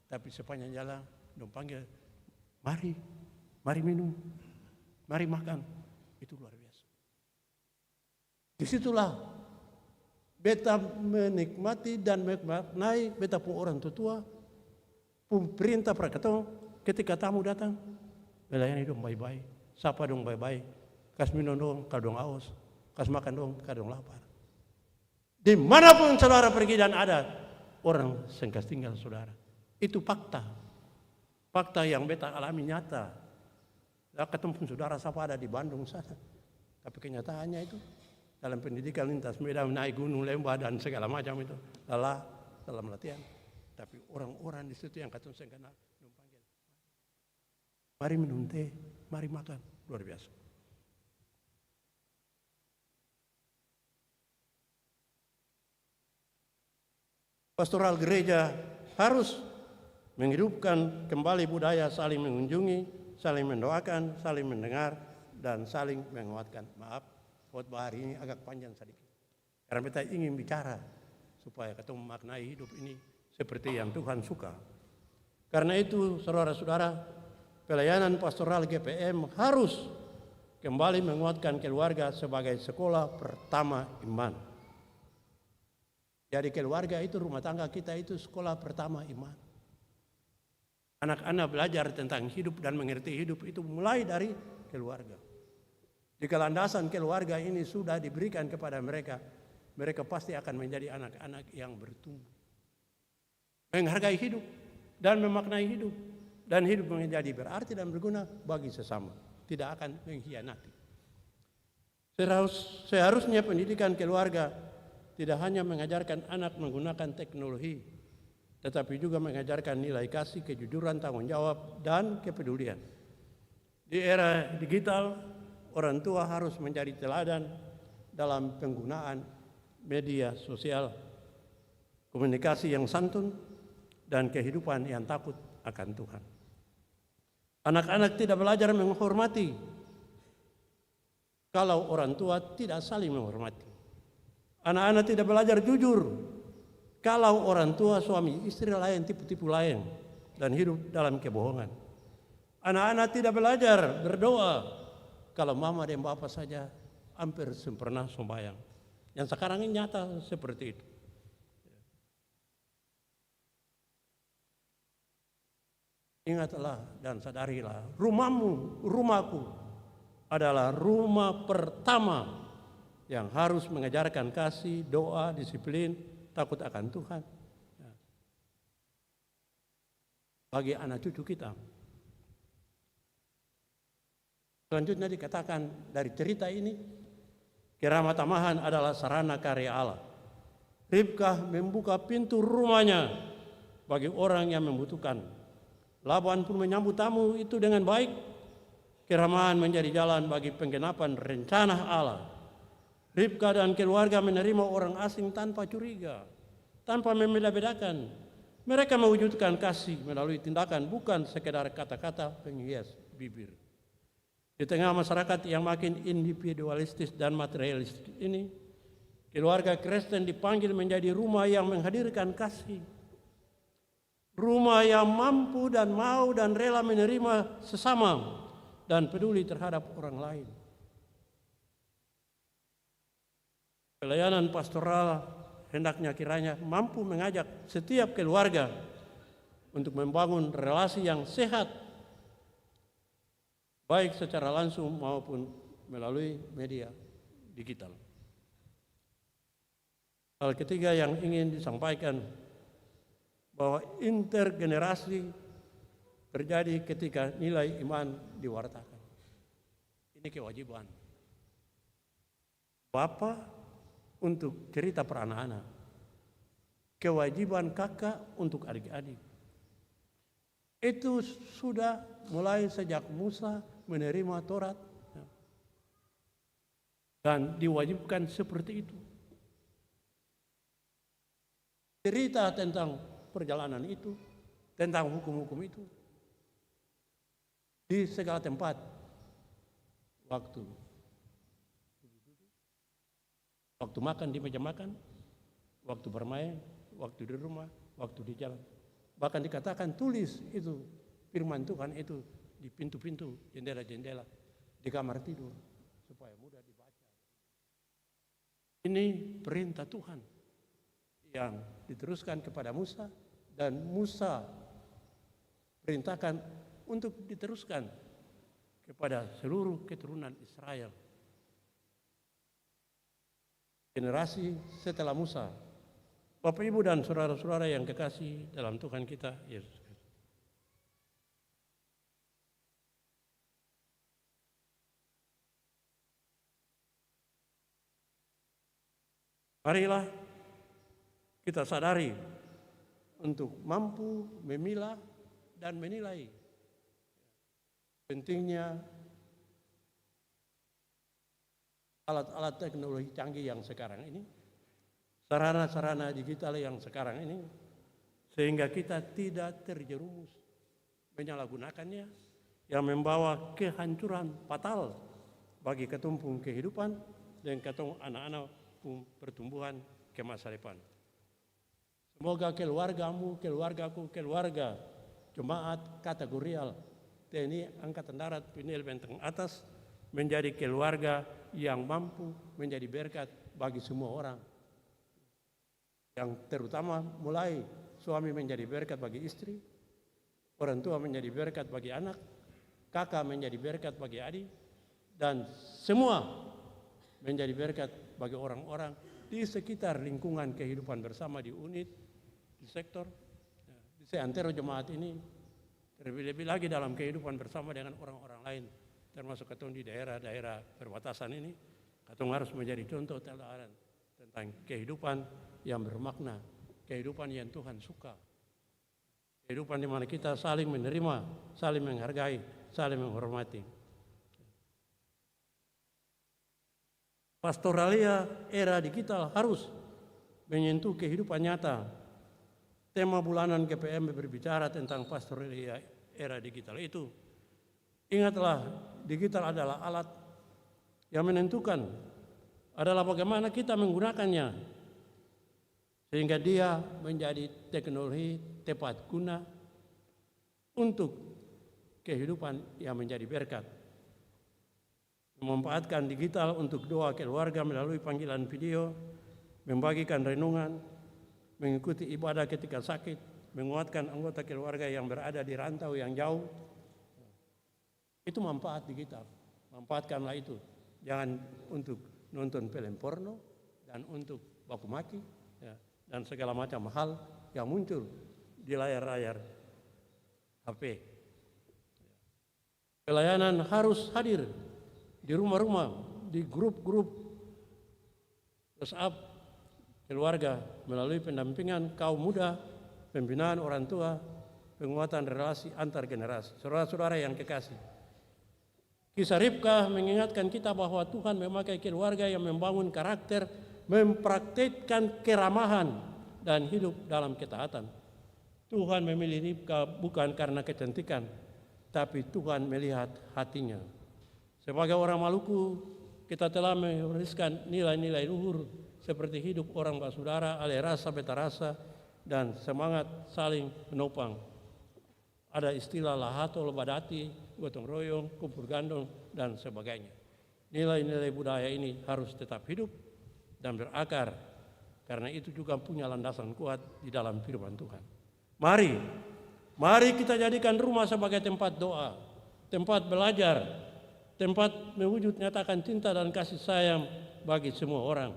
tapi sepanjang jalan dong panggil, mari minum, mari makan. Itu luar biasa. Disitulah beta menikmati dan memaknai beta pun orang tua, pun perintah prakatong ketika tamu datang, melayani dong baik-baik, sapa dong baik-baik, kas minum dong kadong aus, kas makan dong kadong lapar. Dimanapun saudara pergi dan ada orang sengkas tinggal saudara. Itu fakta. Fakta yang beta alami nyata. Ketemu pun saudara siapa ada di Bandung sana. Tapi kenyataannya itu dalam pendidikan lintas Medan, naik gunung, lembah, dan segala macam itu. Lelah dalam latihan. Tapi orang-orang di situ yang ketemu saya kenal, panggil, mari minum teh, mari makan. Luar biasa. Pastoral gereja harus menghidupkan kembali budaya saling mengunjungi, saling mendoakan, saling mendengar, dan saling menguatkan. Maaf, khotbah hari ini agak panjang sedikit. Karena kita ingin bicara supaya kita memaknai hidup ini seperti yang Tuhan suka. Karena itu, saudara-saudara, pelayanan pastoral GPM harus kembali menguatkan keluarga sebagai sekolah pertama iman. Jadi keluarga itu, rumah tangga kita itu sekolah pertama iman. Anak-anak belajar tentang hidup dan mengerti hidup itu mulai dari keluarga. Jika landasan keluarga ini sudah diberikan kepada mereka, mereka pasti akan menjadi anak-anak yang bertumbuh, menghargai hidup dan memaknai hidup, dan hidup menjadi berarti dan berguna bagi sesama, tidak akan mengkhianati. Seharusnya pendidikan keluarga tidak hanya mengajarkan anak menggunakan teknologi, tetapi juga mengajarkan nilai kasih, kejujuran, tanggung jawab, dan kepedulian. Di era digital, orang tua harus menjadi teladan dalam penggunaan media sosial, komunikasi yang santun, dan kehidupan yang takut akan Tuhan. Anak-anak tidak belajar menghormati kalau orang tua tidak saling menghormati. Anak-anak tidak belajar jujur kalau orang tua, suami, istri lain, tipu-tipu lain, dan hidup dalam kebohongan. Anak-anak tidak belajar berdoa kalau mama dan bapak saja hampir sempurna sembahyang. Yang sekarang ini nyata seperti itu. Ingatlah dan sadarilah, rumahmu, rumahku adalah rumah pertama yang harus mengajarkan kasih, doa, disiplin, takut akan Tuhan bagi anak cucu kita. Selanjutnya dikatakan dari cerita ini, Kirama Tamahan adalah sarana karya Allah. Ribkah membuka pintu rumahnya bagi orang yang membutuhkan. Laban pun menyambut tamu itu dengan baik. Keramahan menjadi jalan bagi penggenapan rencana Allah. Ribkah dan keluarga menerima orang asing tanpa curiga, tanpa membedakan. Mereka mewujudkan kasih melalui tindakan, bukan sekedar kata-kata penghias bibir. Di tengah masyarakat yang makin individualistis dan materialistis ini, keluarga Kristen dipanggil menjadi rumah yang menghadirkan kasih. Rumah yang mampu dan mau dan rela menerima sesama dan peduli terhadap orang lain. Pelayanan pastoral hendaknya kiranya mampu mengajak setiap keluarga untuk membangun relasi yang sehat, baik secara langsung maupun melalui media digital. Hal ketiga yang ingin disampaikan, bahwa intergenerasi terjadi ketika nilai iman diwartakan. Ini kewajiban Bapak untuk cerita per anak-anak, kewajiban kakak untuk adik-adik. Itu sudah mulai sejak Musa menerima Taurat dan diwajibkan seperti itu. Cerita tentang perjalanan itu, tentang hukum-hukum itu di segala tempat, waktu makan di meja makan, waktu bermain, waktu di rumah, waktu di jalan. Bahkan dikatakan tulis itu firman Tuhan itu di pintu-pintu, jendela-jendela, di kamar tidur supaya mudah dibaca. Ini perintah Tuhan yang diteruskan kepada Musa, dan Musa perintahkan untuk diteruskan kepada seluruh keturunan Israel. Generasi setelah Musa. Bapak, Ibu, dan saudara-saudara yang kekasih dalam Tuhan kita Yesus Kristus. Marilah kita sadari untuk mampu memilah dan menilai pentingnya alat-alat teknologi canggih yang sekarang ini, sarana-sarana digital yang sekarang ini, sehingga kita tidak terjerumus menyalahgunakannya yang membawa kehancuran fatal bagi ketumpung kehidupan dan ketumpung anak-anak pertumbuhan ke masa depan. Semoga keluargamu, keluargaku, keluarga jemaat kategorial TNI Angkatan Darat Pinil Benteng Atas menjadi keluarga yang mampu menjadi berkat bagi semua orang. Yang terutama mulai suami menjadi berkat bagi istri, orang tua menjadi berkat bagi anak, kakak menjadi berkat bagi adik, dan semua menjadi berkat bagi orang-orang di sekitar lingkungan kehidupan bersama di unit, di sektor, di seantero jemaat ini, terlebih-lebih lagi dalam kehidupan bersama dengan orang-orang lain, termasuk katong di daerah-daerah perbatasan ini, katong harus menjadi contoh teladan tentang kehidupan yang bermakna, kehidupan yang Tuhan suka, kehidupan di mana kita saling menerima, saling menghargai, saling menghormati. Pastoralia era digital harus menyentuh kehidupan nyata. Tema bulanan GPM berbicara tentang pastoralia era digital itu. Ingatlah, digital adalah alat yang menentukan adalah bagaimana kita menggunakannya sehingga dia menjadi teknologi tepat guna untuk kehidupan yang menjadi berkat. Memanfaatkan digital untuk doa keluarga melalui panggilan video, membagikan renungan, mengikuti ibadah ketika sakit, menguatkan anggota keluarga yang berada di rantau yang jauh. Itu manfaat digital. Manfaatkanlah itu. Jangan untuk nonton film porno dan untuk baku maki, ya, dan segala macam hal yang muncul di layar-layar HP. Pelayanan harus hadir di rumah-rumah, di grup-grup WhatsApp keluarga melalui pendampingan kaum muda, pembinaan orang tua, penguatan relasi antar generasi. Saudara-saudara yang kekasih, kisah Ribka mengingatkan kita bahwa Tuhan memakai keluarga yang membangun karakter, mempraktikkan keramahan dan hidup dalam ketaatan. Tuhan memilih Ribka bukan karena kecantikan, tapi Tuhan melihat hatinya. Sebagai orang Maluku, kita telah mewariskan nilai-nilai luhur seperti hidup orang bersaudara, ale rasa beta rasa, dan semangat saling menopang. Ada istilah lahato, lebadati, gotong royong, kumpul gandong, dan sebagainya. Nilai-nilai budaya ini harus tetap hidup dan berakar, karena itu juga punya landasan kuat di dalam firman Tuhan. Mari kita jadikan rumah sebagai tempat doa, tempat belajar, tempat mewujud nyatakan cinta dan kasih sayang bagi semua orang,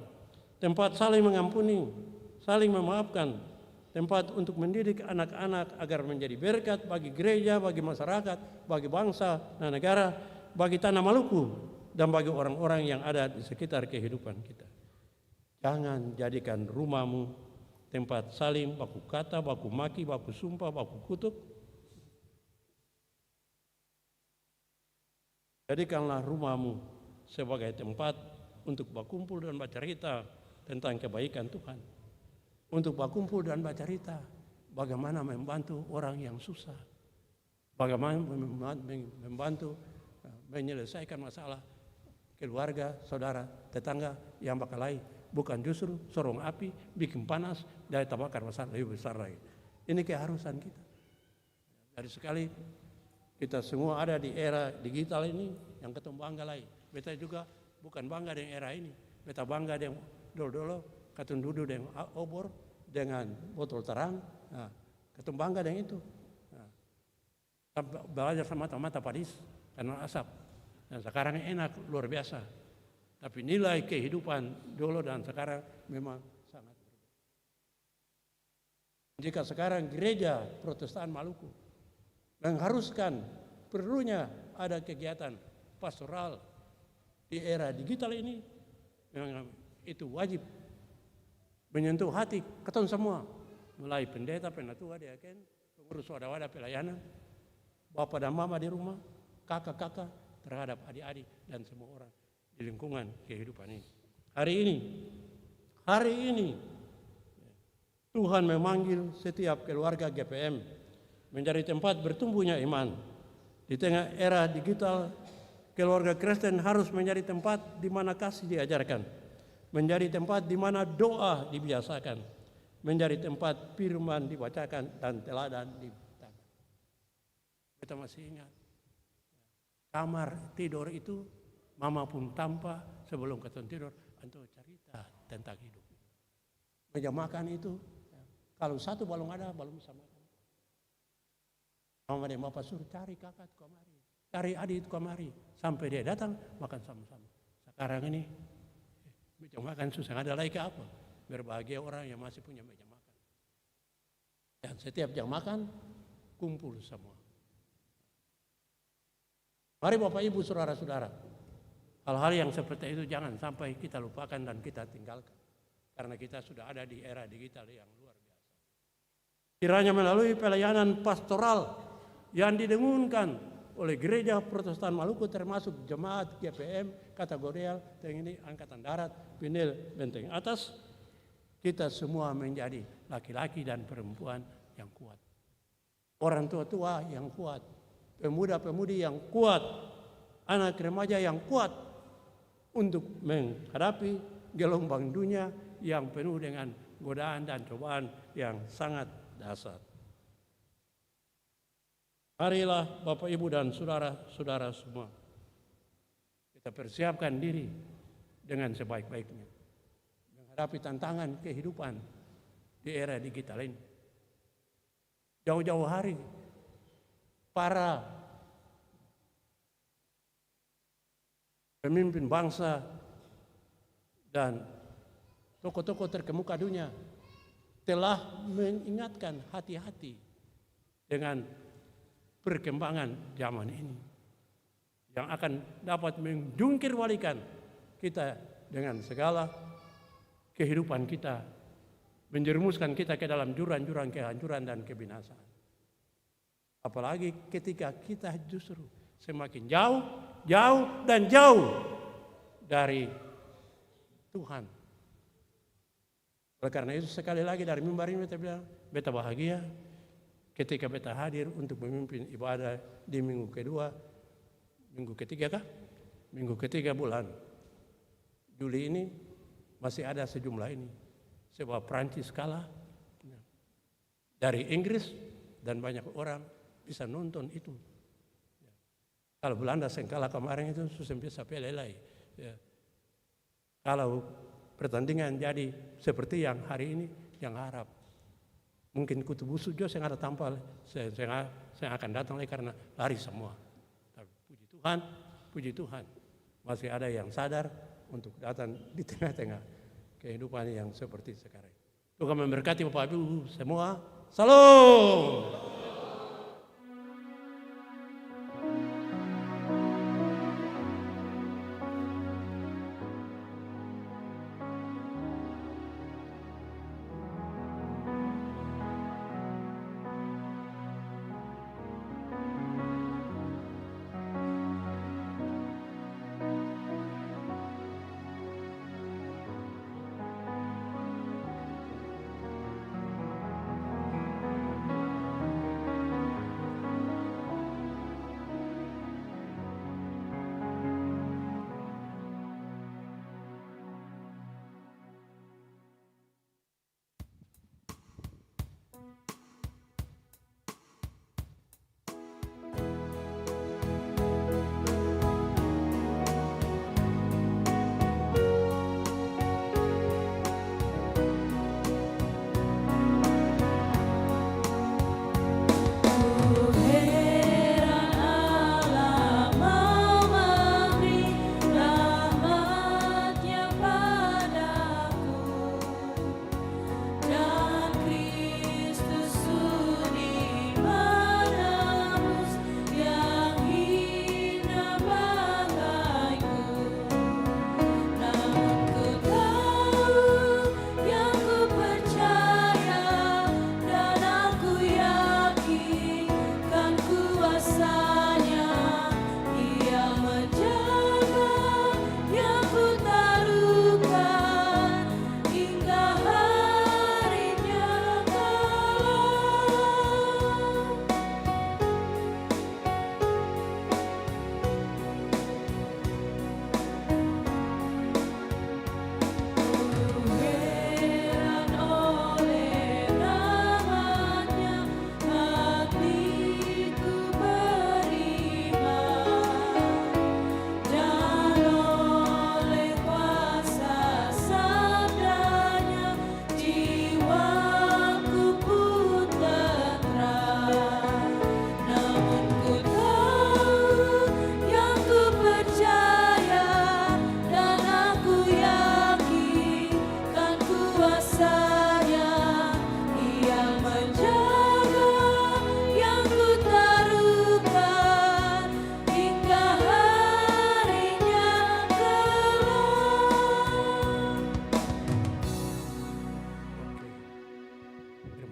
tempat saling mengampuni, saling memaafkan, tempat untuk mendidik anak-anak agar menjadi berkat bagi gereja, bagi masyarakat, bagi bangsa dan negara, bagi tanah Maluku, dan bagi orang-orang yang ada di sekitar kehidupan kita. Jangan jadikan rumahmu tempat saling baku kata, baku maki, baku sumpah, baku kutuk. Jadikanlah rumahmu sebagai tempat untuk berkumpul dan bercerita tentang kebaikan Tuhan. Untuk berkumpul dan bercerita bagaimana membantu orang yang susah. Bagaimana membantu menyelesaikan masalah keluarga, saudara, tetangga yang bakal lain. Bukan justru sorong api, bikin panas, dan tambahkan masalah lebih besar lagi. Ini keharusan kita. Dari sekali kita semua ada di era digital ini yang ketemu bangga lain. Beta juga bukan bangga dengan era ini. Beta bangga dengan dulu-dulu katun duduk dengan obor, dengan botol terang. Nah, ketemu bangga dengan itu. Nah, belajar sama mata-mata padis karena asap. Dan sekarang enak, luar biasa. Tapi nilai kehidupan dulu dan sekarang memang sangat berbeda. Jika sekarang gereja Protestan Maluku mengharuskan perlunya ada kegiatan pastoral di era digital ini, memang itu wajib menyentuh hati ketong semua, mulai pendeta, penatua, diaken, pengurus wadah-wadah pelayanan, bapak dan mama di rumah, kakak-kakak terhadap adik-adik dan semua orang di lingkungan kehidupan ini. Hari ini Tuhan memanggil setiap keluarga GPM menjadi tempat bertumbuhnya iman. Di tengah era digital, keluarga Kristen harus menjadi tempat di mana kasih diajarkan, menjadi tempat di mana doa dibiasakan, menjadi tempat firman dibacakan dan teladan diberikan. Kita masih ingat, kamar tidur itu Mama pun tanpa sebelum ketemu tidur, antum cerita tentang hidup. Meja makan itu, kalau satu belum ada, belum bisa makan. Mama dan bapak suruh cari kakak kemari, cari adik kemari, sampai dia datang makan sama-sama. Sekarang ini meja makan susah, ada lagi apa? Berbahagia orang yang masih punya meja makan. Dan setiap jam makan kumpul semua. Mari Bapak Ibu saudara-saudara, hal-hal yang seperti itu jangan sampai kita lupakan dan kita tinggalkan. Karena kita sudah ada di era digital yang luar biasa. Kiranya melalui pelayanan pastoral yang didengungkan oleh Gereja Protestan Maluku termasuk Jemaat GPM, Kategorial, TNI Angkatan Darat, Pinil, Benteng Atas, kita semua menjadi laki-laki dan perempuan yang kuat. Orang tua-tua yang kuat, pemuda-pemudi yang kuat, anak remaja yang kuat untuk menghadapi gelombang dunia yang penuh dengan godaan dan cobaan yang sangat dahsyat. Marilah Bapak Ibu dan saudara-saudara semua, kita persiapkan diri dengan sebaik-baiknya menghadapi tantangan kehidupan di era digital ini. Jauh-jauh hari para pemimpin bangsa dan tokoh-tokoh terkemuka dunia telah mengingatkan hati-hati dengan perkembangan zaman ini yang akan dapat menjungkir balikan kita dengan segala kehidupan kita, menjerumuskan kita ke dalam jurang-jurang kehancuran dan kebinasaan. Apalagi ketika kita justru semakin jauh dan jauh dari Tuhan. Oleh karena itu sekali lagi dari mimbar ini beta bilang, beta bahagia ketika beta hadir untuk memimpin ibadah di minggu ketiga bulan Juli ini. Masih ada sejumlah ini. Sebab Prancis kalah dari Inggris dan banyak orang bisa nonton itu. Kalau Belanda yang kalah kemarin itu susah bisa pelelai. Kalau pertandingan jadi seperti yang hari ini, yang harap mungkin Kutubusu juga saya ada tampal, saya akan datang lagi karena lari semua. Tapi puji Tuhan, masih ada yang sadar untuk datang di tengah-tengah kehidupan yang seperti sekarang. Tuhan memberkati Bapak Ibu semua. Salam.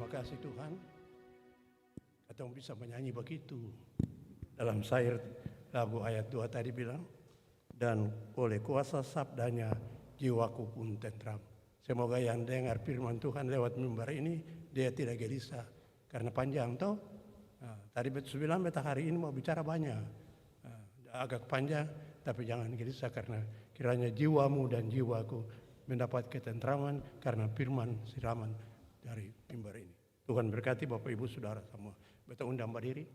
terima kasih Tuhan. Katong bisa menyanyi begitu. Dalam syair lagu ayat 2 tadi bilang, dan oleh kuasa sabdanya jiwaku pun tentram. Semoga yang dengar firman Tuhan lewat mimbar ini, dia tidak gelisah. Karena panjang toh. Nah, tadi betul bilang beta hari ini mau bicara banyak. Agak panjang, tapi jangan gelisah karena kiranya jiwamu dan jiwaku mendapat ketentraman karena firman siraman dari mimbar ini. Tuhan berkati Bapak Ibu Saudara semua. Beta undang berdiri.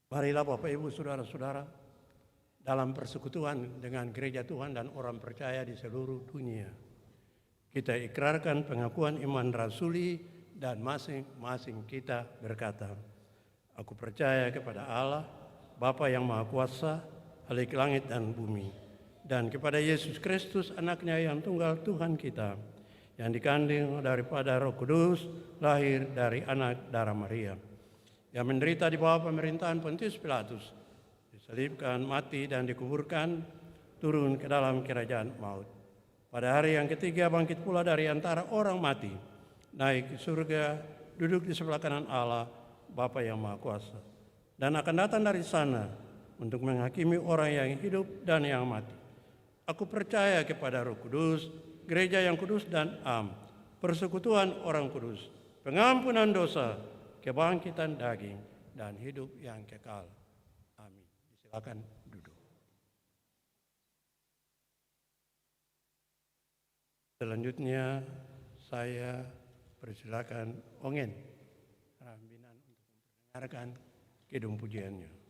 Marilah Bapak Ibu Saudara-saudara dalam persekutuan dengan gereja Tuhan dan orang percaya di seluruh dunia. Kita ikrarkan pengakuan iman rasuli dan masing-masing kita berkata, aku percaya kepada Allah, Bapa yang Maha Kuasa, Khalik langit dan bumi, dan kepada Yesus Kristus anaknya yang tunggal Tuhan kita, yang dikandung daripada Roh Kudus, lahir dari anak darah Maria, yang menderita di bawah pemerintahan Pontius Pilatus, disalibkan, mati dan dikuburkan, turun ke dalam kerajaan maut. Pada hari yang ketiga bangkit pula dari antara orang mati, naik ke surga, duduk di sebelah kanan Allah, Bapa yang Maha Kuasa, dan akan datang dari sana untuk menghakimi orang yang hidup dan yang mati. Aku percaya kepada Roh Kudus, gereja yang kudus dan am, persekutuan orang kudus, pengampunan dosa, kebangkitan daging, dan hidup yang kekal. Amin. Silakan duduk. Selanjutnya saya persilakan Ongen Rambinan untuk memperdengarkan kidung pujiannya.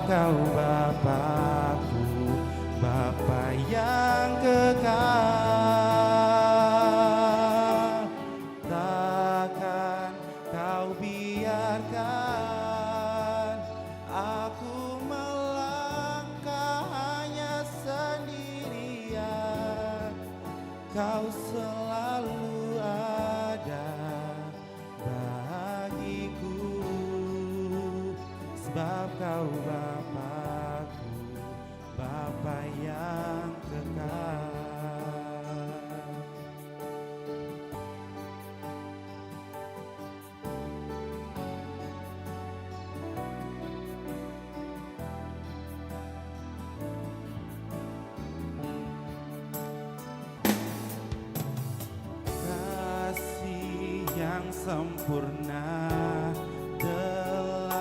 Kau Bapakku, Bapa yang kekal, takkan kau biarkan aku melangkah hanya sendirian. Kau selalu ada bagiku, sebab kau Bapakku, Bapa yang kekal. sempurna telah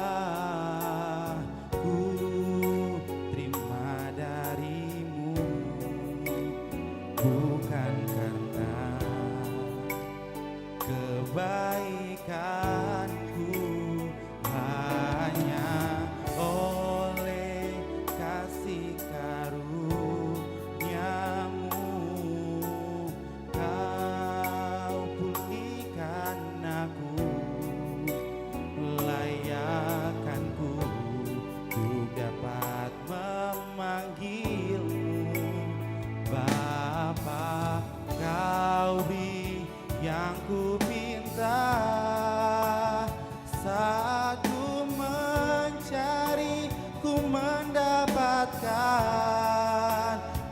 ku terima darimu, bukan karena kebaikanku, hanya oleh kasih karuniamu kau pulihkan aku, layakkanku untuk dapat memanggilmu Bapa. Kau beri yang ku minta saat ku mencari, ku mendapatkan,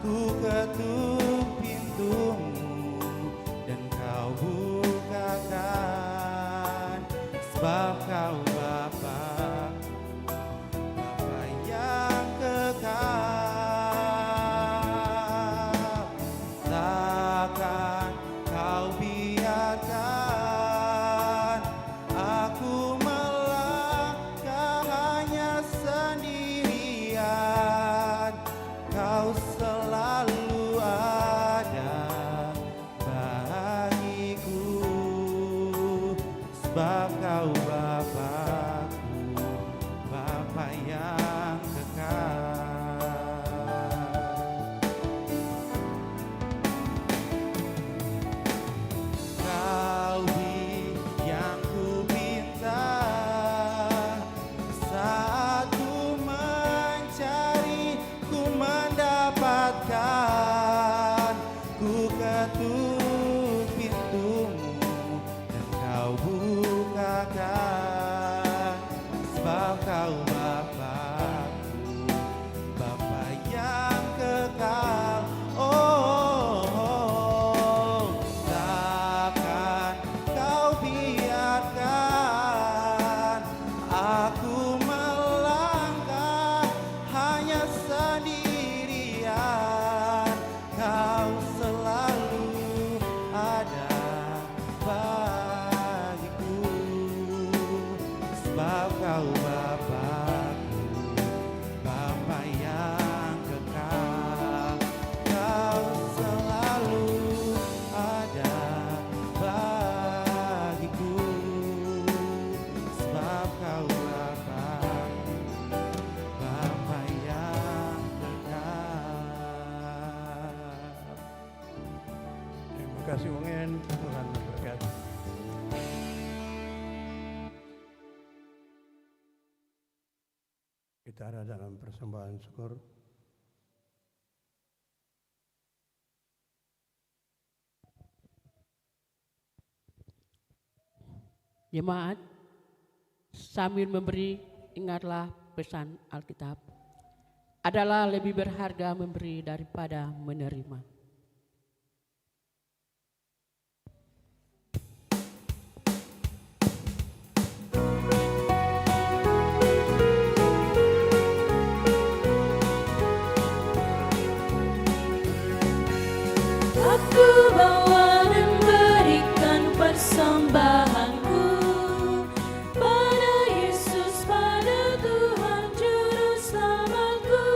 ku ketuk pintumu dan kau bukakan, sebab kau Bapa, Bapa yang kekal. Takkan kau biarkan aku melangkah hanya sendirian, kau selalu ada bagiku, sebab kau Bapakku, Bapa yang kekal. Kau beri yang ku minta saat ku mencari, ku mendapatkan, ku ketuk pintumu dan kau bukakan, sebab kau Bapakku, Bapa yang kekal. Takkan kau biarkan aku melangkah hanya sendirian, kau selalu ada bagiku, sebab kau Bapakku, Bapa yang kekal. Kau selalu ada bagiku, sebab kau Bapakku, Bapa yang kekal. Terima kasih Ungen, Tuhan memberkati. Kita ada dalam persembahan syukur. Jemaat, sambil memberi, ingatlah pesan Alkitab. Adalah lebih berharga memberi daripada menerima. Aku bawa dan berikan persembahanku pada Yesus, pada Tuhan Juru Selamatku.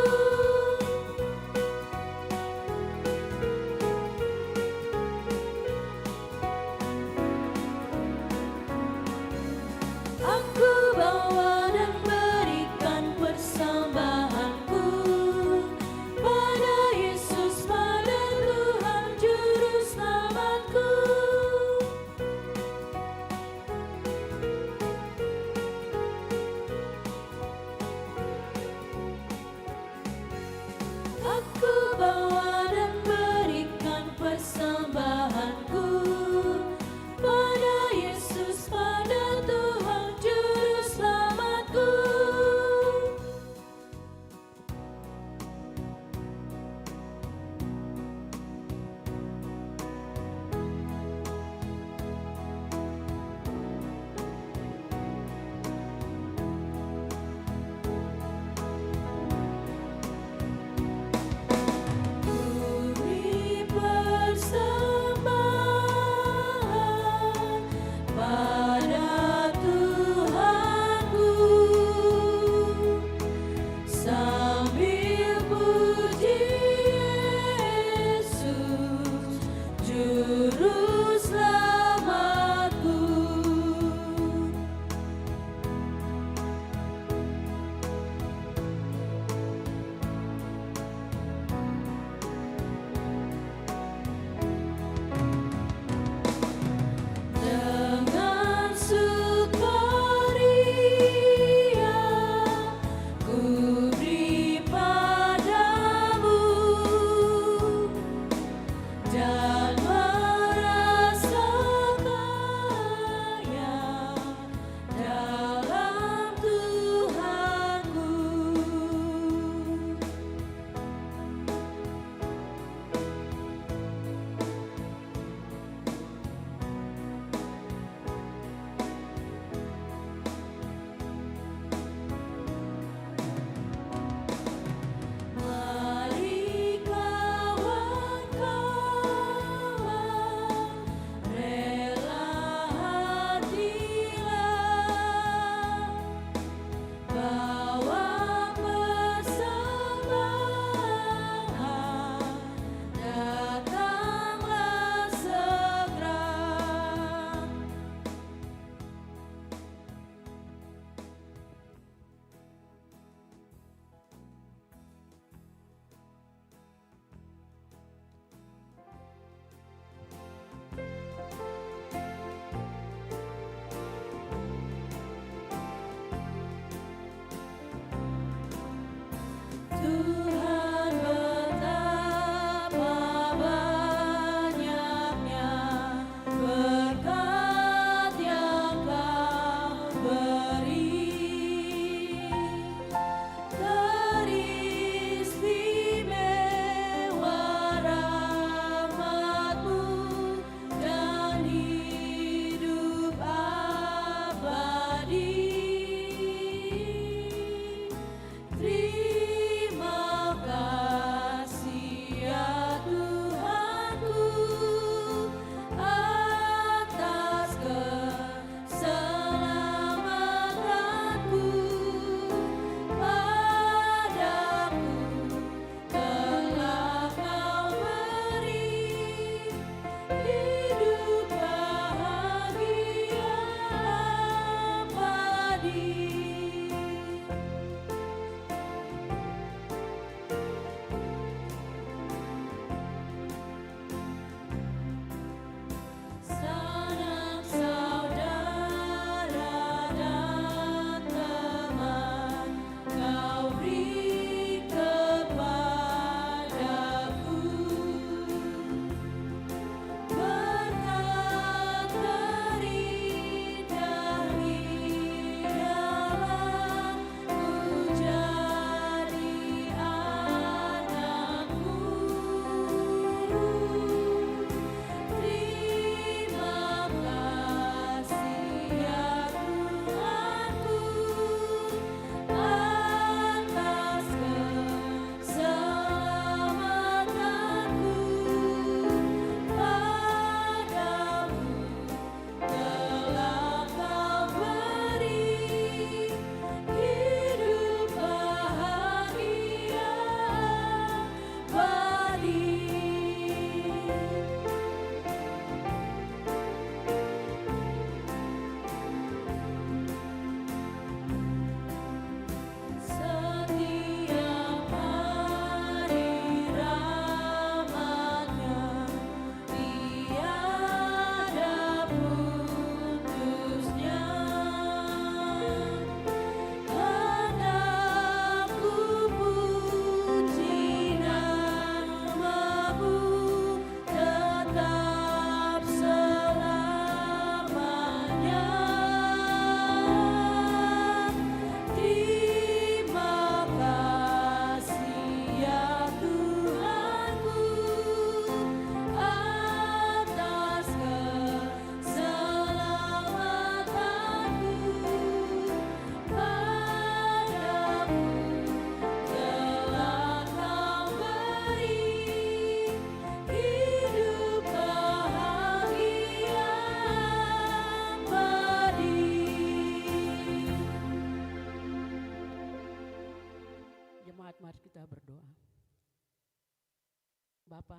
Bapa,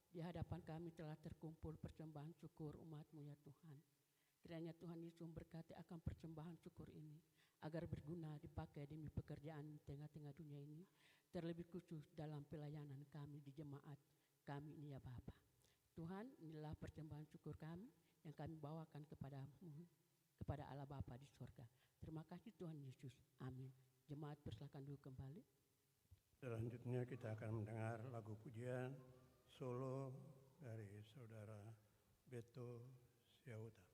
di hadapan kami telah terkumpul persembahan syukur umat-Mu ya Tuhan. Kiranya Tuhan Yesus memberkati akan persembahan syukur ini, agar berguna dipakai demi pekerjaan di tengah-tengah dunia ini, terlebih khusus dalam pelayanan kami di jemaat kami ini ya Bapa. Tuhan, inilah persembahan syukur kami yang kami bawakan kepada-Mu, kepada Allah Bapa di surga. Terima kasih Tuhan Yesus. Amin. Jemaat persilakan dulu kembali. Selanjutnya kita akan mendengar lagu pujian solo dari Saudara Beto Siauta.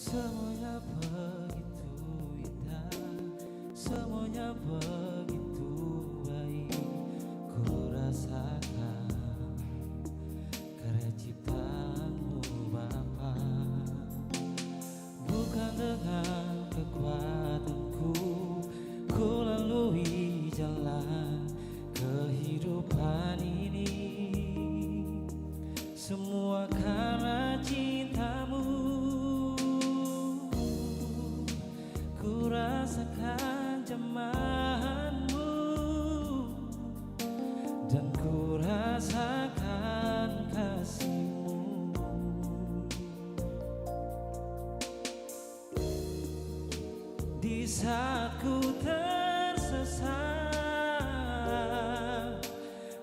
Semuanya begitu indah, semuanya begitu baik. Ku rasakan karya ciptaanmu Bapa. Bukan dengan kekuatanku ku lalui jalan kehidupan ini. Semua karena cintamu. Ku rasakan jemahanmu dan ku rasakan kasihmu. Di saat ku tersesat,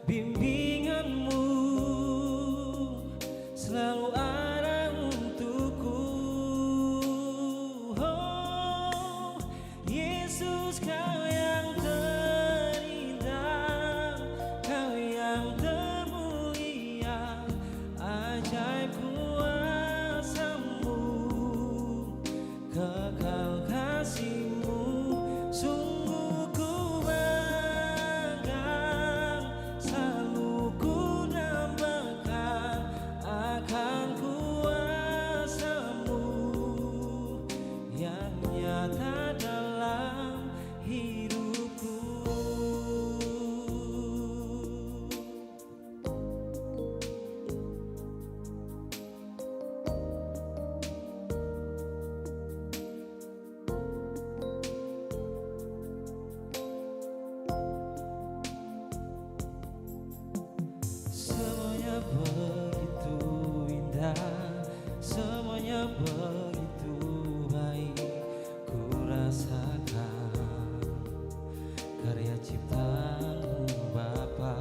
bimbinganmu selalu ada untukku. Oh, Yesus, Kau yang terindah, Kau yang termulia, ajaib kuasa-Mu, kekal kasih-Mu. Sungguh ku bangga, selalu ku dambakan akan kuasa-Mu yang nyata dalam hidupku. Semuanya begitu indah, semuanya begitu baik. Ku rasakan karya ciptaanmu Bapa.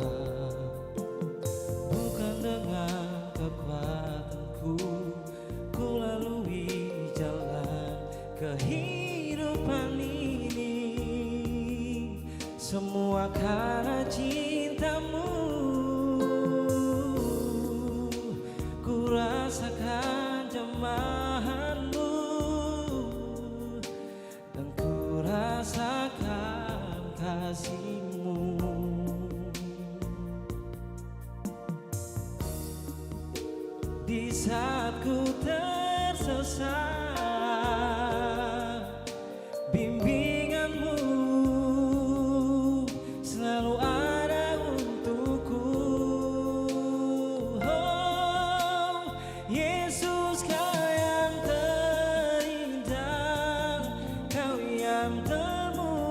Bukan dengan kekuatanku ku lalui jalan kehidupan ini. Semua karena cintamu. Ku rasakan jemahanmu dan ku rasakan kasih-Mu. Di saat ku tersesat, bimbinganmu selalu ada untukku. Oh, Yesus, Kau yang terindah, Kau yang termulia,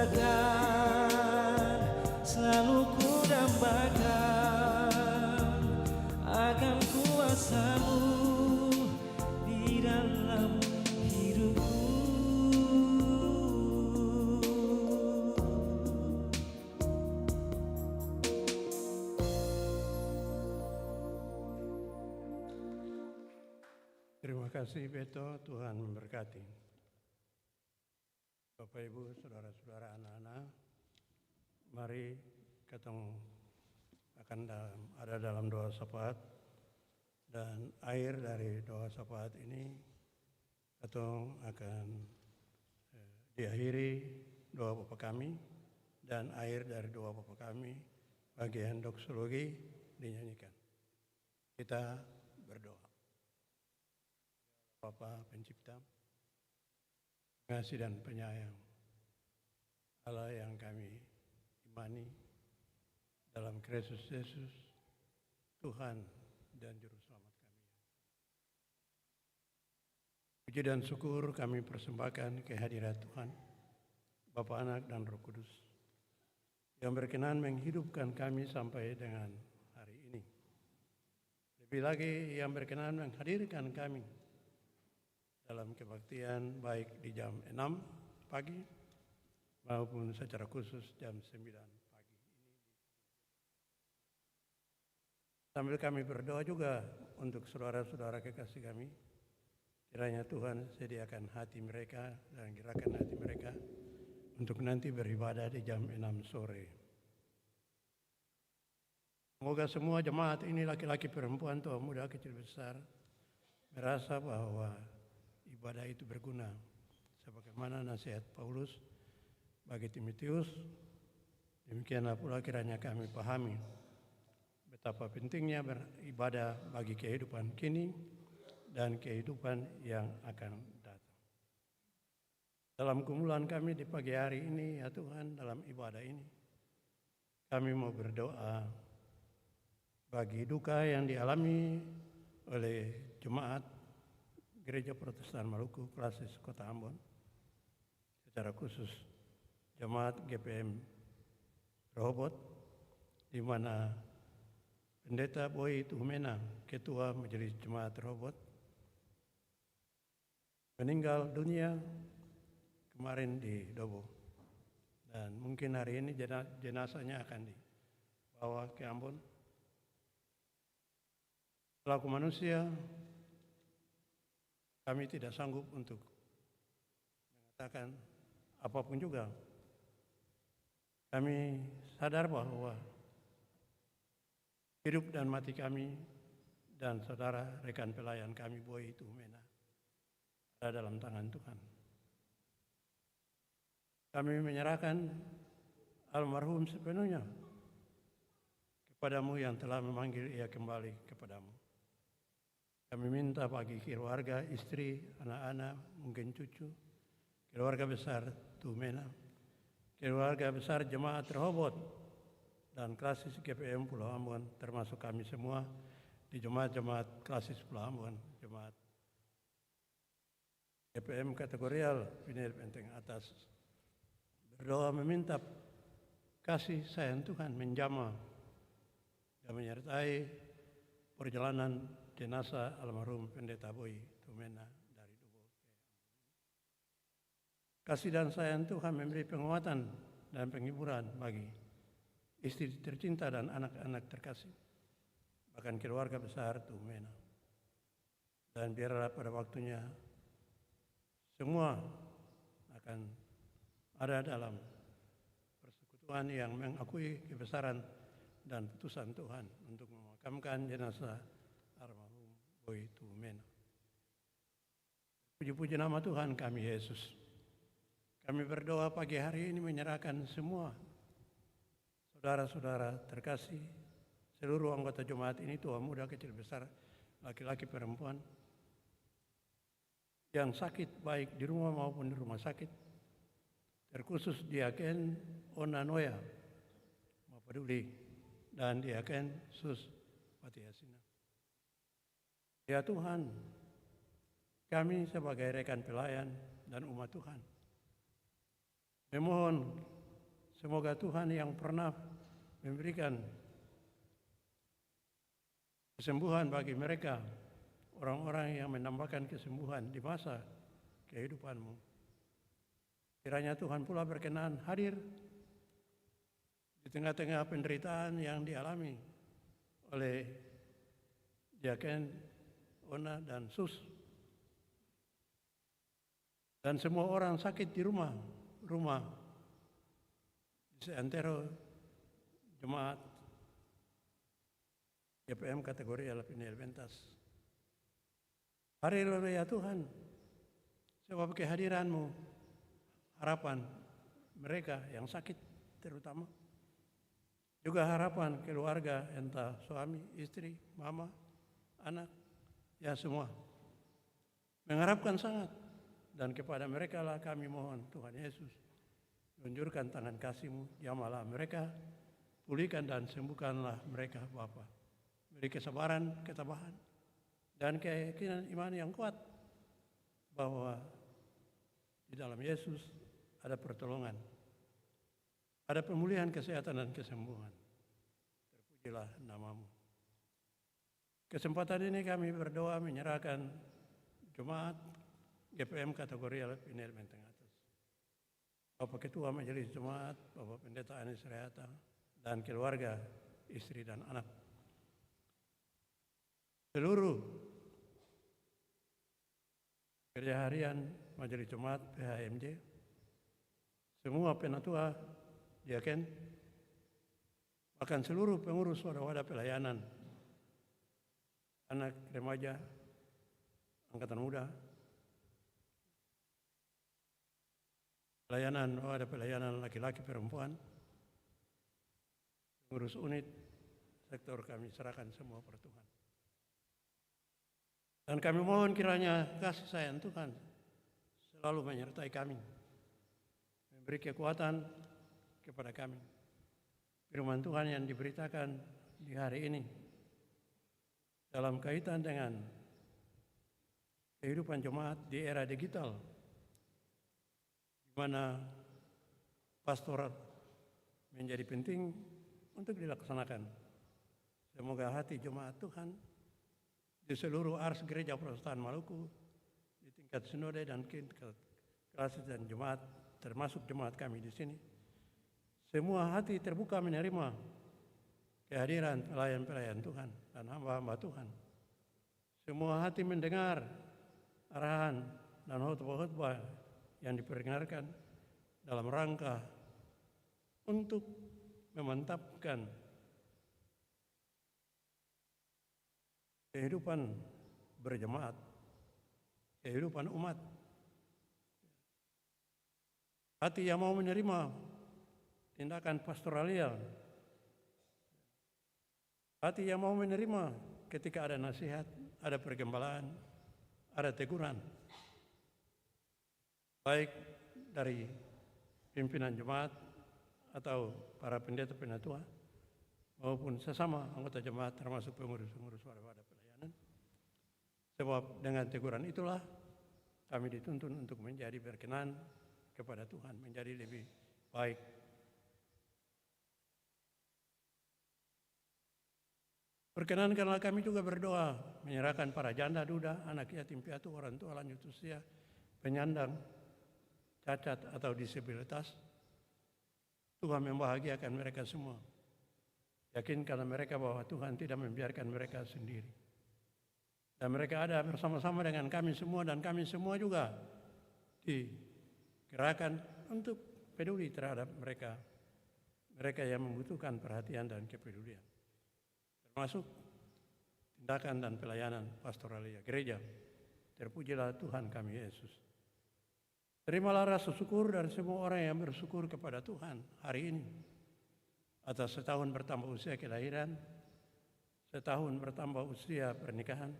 akan selalu ku dambakan akan kuasa-Mu di dalam hidupku. Terima kasih Beto, Tuhan memberkati. Bapak Ibu, saudara-saudara, anak-anak, mari ketemu akan ada dalam doa syafaat, dan air dari doa syafaat ini ketemu akan diakhiri doa Bapa kami, dan air dari doa Bapa kami bagian doksologi dinyanyikan. Kita berdoa. Bapa Pencipta, pengasih dan penyayang, Allah yang kami imani dalam Kristus Yesus, Tuhan dan Juru Selamat kami. Puji dan syukur kami persembahkan kehadirat Tuhan, Bapa, Anak, dan Roh Kudus, yang berkenan menghidupkan kami sampai dengan hari ini. Lebih lagi yang berkenan menghadirkan kami dalam kebaktian baik di jam 6 pagi maupun secara khusus jam 9 pagi ini. Sambil kami berdoa juga untuk saudara-saudara kekasih kami, kiranya Tuhan sediakan hati mereka dan gerakan hati mereka untuk nanti beribadah di jam 6 sore. Semoga semua jemaat ini, laki-laki, perempuan, tua, muda, kecil, besar, merasa bahwa ibadah itu berguna, sebagaimana nasihat Paulus bagi Timotius. Demikianlah pula kiranya kami pahami betapa pentingnya beribadah bagi kehidupan kini dan kehidupan yang akan datang. Dalam kumpulan kami di pagi hari ini, ya Tuhan, dalam ibadah ini, kami mau berdoa bagi duka yang dialami oleh jemaat Gereja Protestan Maluku Klasis Kota Ambon, secara khusus jemaat GPM Rehoboth, di mana Pendeta Boy Tuhmena, Ketua Majelis Jemaat Rehoboth, meninggal dunia kemarin di Dobo, dan mungkin hari ini jenazahnya akan dibawa ke Ambon. Selaku manusia, kami tidak sanggup untuk mengatakan apapun juga. Kami sadar bahwa hidup dan mati kami dan saudara rekan pelayan kami Boy Tuhmena ada dalam tangan Tuhan. Kami menyerahkan almarhum sepenuhnya kepadamu yang telah memanggil ia kembali kepadamu. Kami minta bagi keluarga, istri, anak-anak, mungkin cucu, keluarga besar Tuhmena, keluarga besar jemaat Rehoboth, dan Klasis GPM Pulau Ambon, termasuk kami semua di jemaat-jemaat Klasis Pulau Ambon, jemaat GPM kategorial Pinil Penteng Atas. Berdoa meminta kasih sayang Tuhan menjamah dan menyertai perjalanan jenazah almarhum Pendeta Boy Tuhmena dari Dobo. Kasih dan sayang Tuhan memberi penguatan dan penghiburan bagi istri tercinta dan anak-anak terkasih, bahkan keluarga besar Tuhmena. Dan biarlah pada waktunya semua akan ada dalam persekutuan yang mengakui kebesaran dan putusan Tuhan untuk memakamkan jenazah almarhum Boy Tuhmena. Puji-puji nama Tuhan kami Yesus. Kami berdoa pagi hari ini menyerahkan semua saudara-saudara terkasih, seluruh anggota jemaat ini, tua, muda, kecil, besar, laki-laki, perempuan, yang sakit baik di rumah maupun di rumah sakit, terkhusus Diaken Ona Noya Mapaduli dan Diaken Sus Patiasina. Ya Tuhan, kami sebagai rekan pelayan dan umat Tuhan memohon Semoga Tuhan yang pernah memberikan kesembuhan bagi mereka, orang-orang yang menambahkan kesembuhan di masa kehidupanmu. Kiranya Tuhan pula berkenan hadir di tengah-tengah penderitaan yang dialami oleh Diaken, Ona, dan Sus. Dan semua orang sakit di rumah di seantero jemaat GPM kategori ala Peniel Bentas. Haleluya Tuhan, sebab kehadiran-Mu harapan mereka yang sakit terutama, juga harapan keluarga, entah suami, istri, mama, anak, ya semua mengharapkan sangat. Dan kepada mereka lah kami mohon Tuhan Yesus, tunjurkan tangan kasih-Mu, jamalah mereka, pulihkan dan sembuhkanlah mereka Bapa. Beri kesabaran, ketabahan, dan keyakinan iman yang kuat bahwa di dalam Yesus ada pertolongan, ada pemulihan kesehatan dan kesembuhan. Terpujilah nama-Mu. Kesempatan ini kami berdoa menyerahkan jemaat GPM kategori ala Peniel Menteng Atas, Bapak Ketua Majelis Jemaat, Bapak Pendeta Anis Rehata, dan keluarga, istri dan anak. Seluruh kerja harian Majelis Jemaat PHMJ, semua penatua, diaken, bahkan seluruh pengurus wadah-wadah pelayanan, anak remaja, angkatan muda, pelayanan wadah pelayanan laki-laki perempuan, pengurus unit, sektor kami serahkan semua per Tuhan. Dan kami mohon kiranya kasih sayang Tuhan selalu menyertai kami, memberi kekuatan kepada kami. Firman Tuhan yang diberitakan di hari ini dalam kaitan dengan kehidupan jemaat di era digital, di mana pastorat menjadi penting untuk dilaksanakan. Semoga hati jemaat Tuhan di seluruh ars gereja Protestan Maluku, di tingkat sinode dan tingkat klasis dan jemaat, termasuk jemaat kami di sini, semua hati terbuka menerima kehadiran pelayan-pelayan Tuhan dan hamba-hamba Tuhan. Semua hati mendengar arahan dan khotbah-khotbah yang diperdengarkan dalam rangka untuk memantapkan kehidupan berjemaat, kehidupan umat. Hati yang mau menerima tindakan pastoralial, hati yang mau menerima ketika ada nasihat, ada pergembalaan, ada teguran, baik dari pimpinan jemaat atau para pendeta penatua maupun sesama anggota jemaat termasuk pengurus-pengurus wadah-wadah pelayanan. Sebab dengan teguran itulah kami dituntun untuk menjadi berkenan kepada Tuhan, menjadi lebih baik. Perkenankanlah kami juga berdoa menyerahkan para janda, duda, anak yatim piatu, orang tua lanjut usia, penyandang, cacat atau disabilitas. Tuhan membahagiakan mereka semua. Yakinkan mereka bahwa Tuhan tidak membiarkan mereka sendiri. Dan mereka ada bersama-sama dengan kami semua, dan kami semua juga digerakkan untuk peduli terhadap mereka, mereka yang membutuhkan perhatian dan kepedulian, termasuk tindakan dan pelayanan pastoralia gereja. Terpujilah Tuhan kami Yesus. Terimalah rasa syukur dari semua orang yang bersyukur kepada Tuhan hari ini atas setahun bertambah usia kelahiran, setahun bertambah usia pernikahan,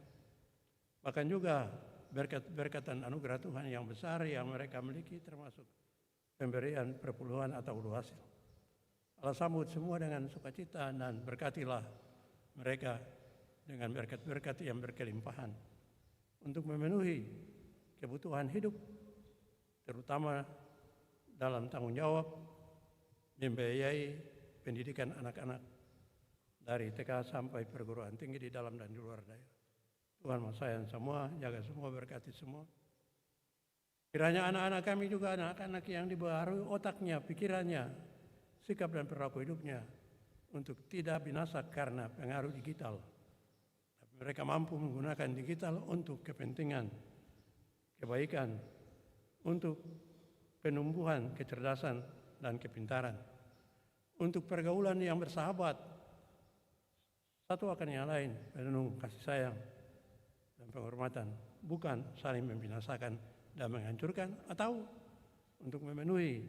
bahkan juga berkat-berkat dan anugerah Tuhan yang besar yang mereka miliki, termasuk pemberian perpuluhan atau ulu hasil. Allah sambut semua dengan sukacita dan berkatilah mereka dengan berkat-berkat yang berkelimpahan untuk memenuhi kebutuhan hidup, terutama dalam tanggung jawab membiayai pendidikan anak-anak dari TK sampai perguruan tinggi di dalam dan di luar daerah. Tuhan sayang semua, jaga semua, berkati semua. Kiranya anak-anak kami juga anak-anak yang dibaharui otaknya, pikirannya, sikap dan perilaku hidupnya untuk tidak binasa karena pengaruh digital. Mereka mampu menggunakan digital untuk kepentingan, kebaikan, untuk penumbuhan kecerdasan dan kepintaran, untuk pergaulan yang bersahabat, satu akan yang lain, penuh kasih sayang dan penghormatan, bukan saling membinasakan dan menghancurkan, atau untuk memenuhi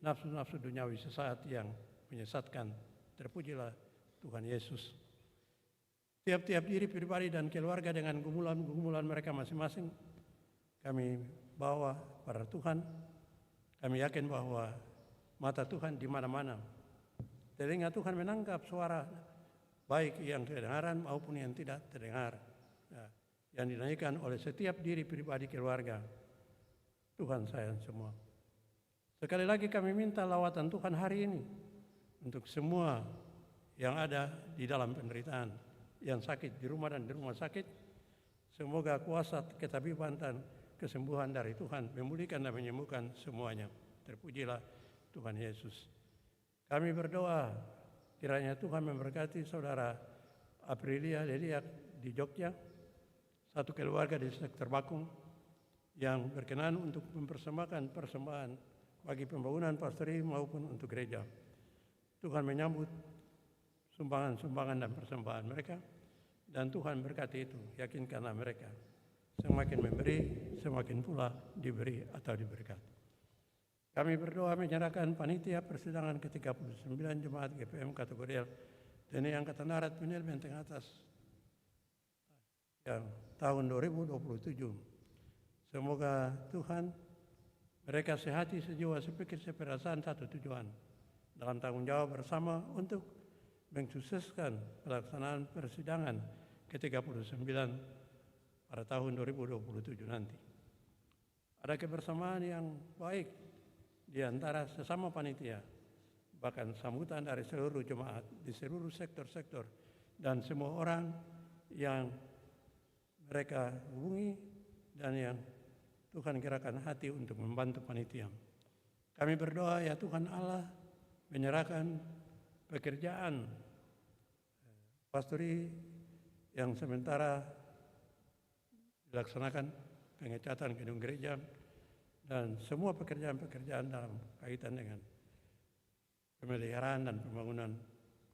nafsu-nafsu duniawi sesaat yang menyesatkan. Terpujilah Tuhan Yesus. Tiap-tiap diri pribadi dan keluarga dengan gumulan-gumulan mereka masing-masing kami bawa pada Tuhan. Kami yakin bahwa mata Tuhan di mana-mana. Telinga Tuhan menangkap suara baik yang kedengaran maupun yang tidak terdengar, yang dinyanyikan oleh setiap diri pribadi keluarga. Tuhan sayang semua. Sekali lagi kami minta lawatan Tuhan hari ini untuk semua yang ada di dalam penderitaan, yang sakit di rumah dan di rumah sakit. Semoga kuasa ketabiban dan kesembuhan dari Tuhan memulihkan dan menyembuhkan semuanya. Terpujilah Tuhan Yesus. Kami berdoa kiranya Tuhan memberkati saudara Aprilia Lelia di Jogja, satu keluarga di sektor Bakung yang berkenan untuk mempersembahkan persembahan bagi pembangunan pastori maupun untuk gereja. Tuhan menyambut sumbangan-sumbangan dan persembahan mereka, dan Tuhan berkati itu. Yakinkanlah mereka semakin memberi, semakin pula diberi atau diberkati. Kami berdoa menyerahkan panitia persidangan ke-39 Jemaat GPM kategorial TNI Angkatan Darat Penil Benteng Atas yang tahun 2027. Semoga Tuhan mereka sehati, sejiwa, sepikir, seperasaan, satu tujuan dalam tanggung jawab bersama untuk mensukseskan pelaksanaan persidangan ke-39 pada tahun 2027 nanti. Ada kebersamaan yang baik di antara sesama panitia, bahkan sambutan dari seluruh jemaat di seluruh sektor-sektor dan semua orang yang mereka hubungi dan yang Tuhan gerakan hati untuk membantu panitia. Kami berdoa ya Tuhan Allah menyerahkan pekerjaan pastori yang sementara dilaksanakan pengecatan gedung gereja dan semua pekerjaan-pekerjaan dalam kaitan dengan pemeliharaan dan pembangunan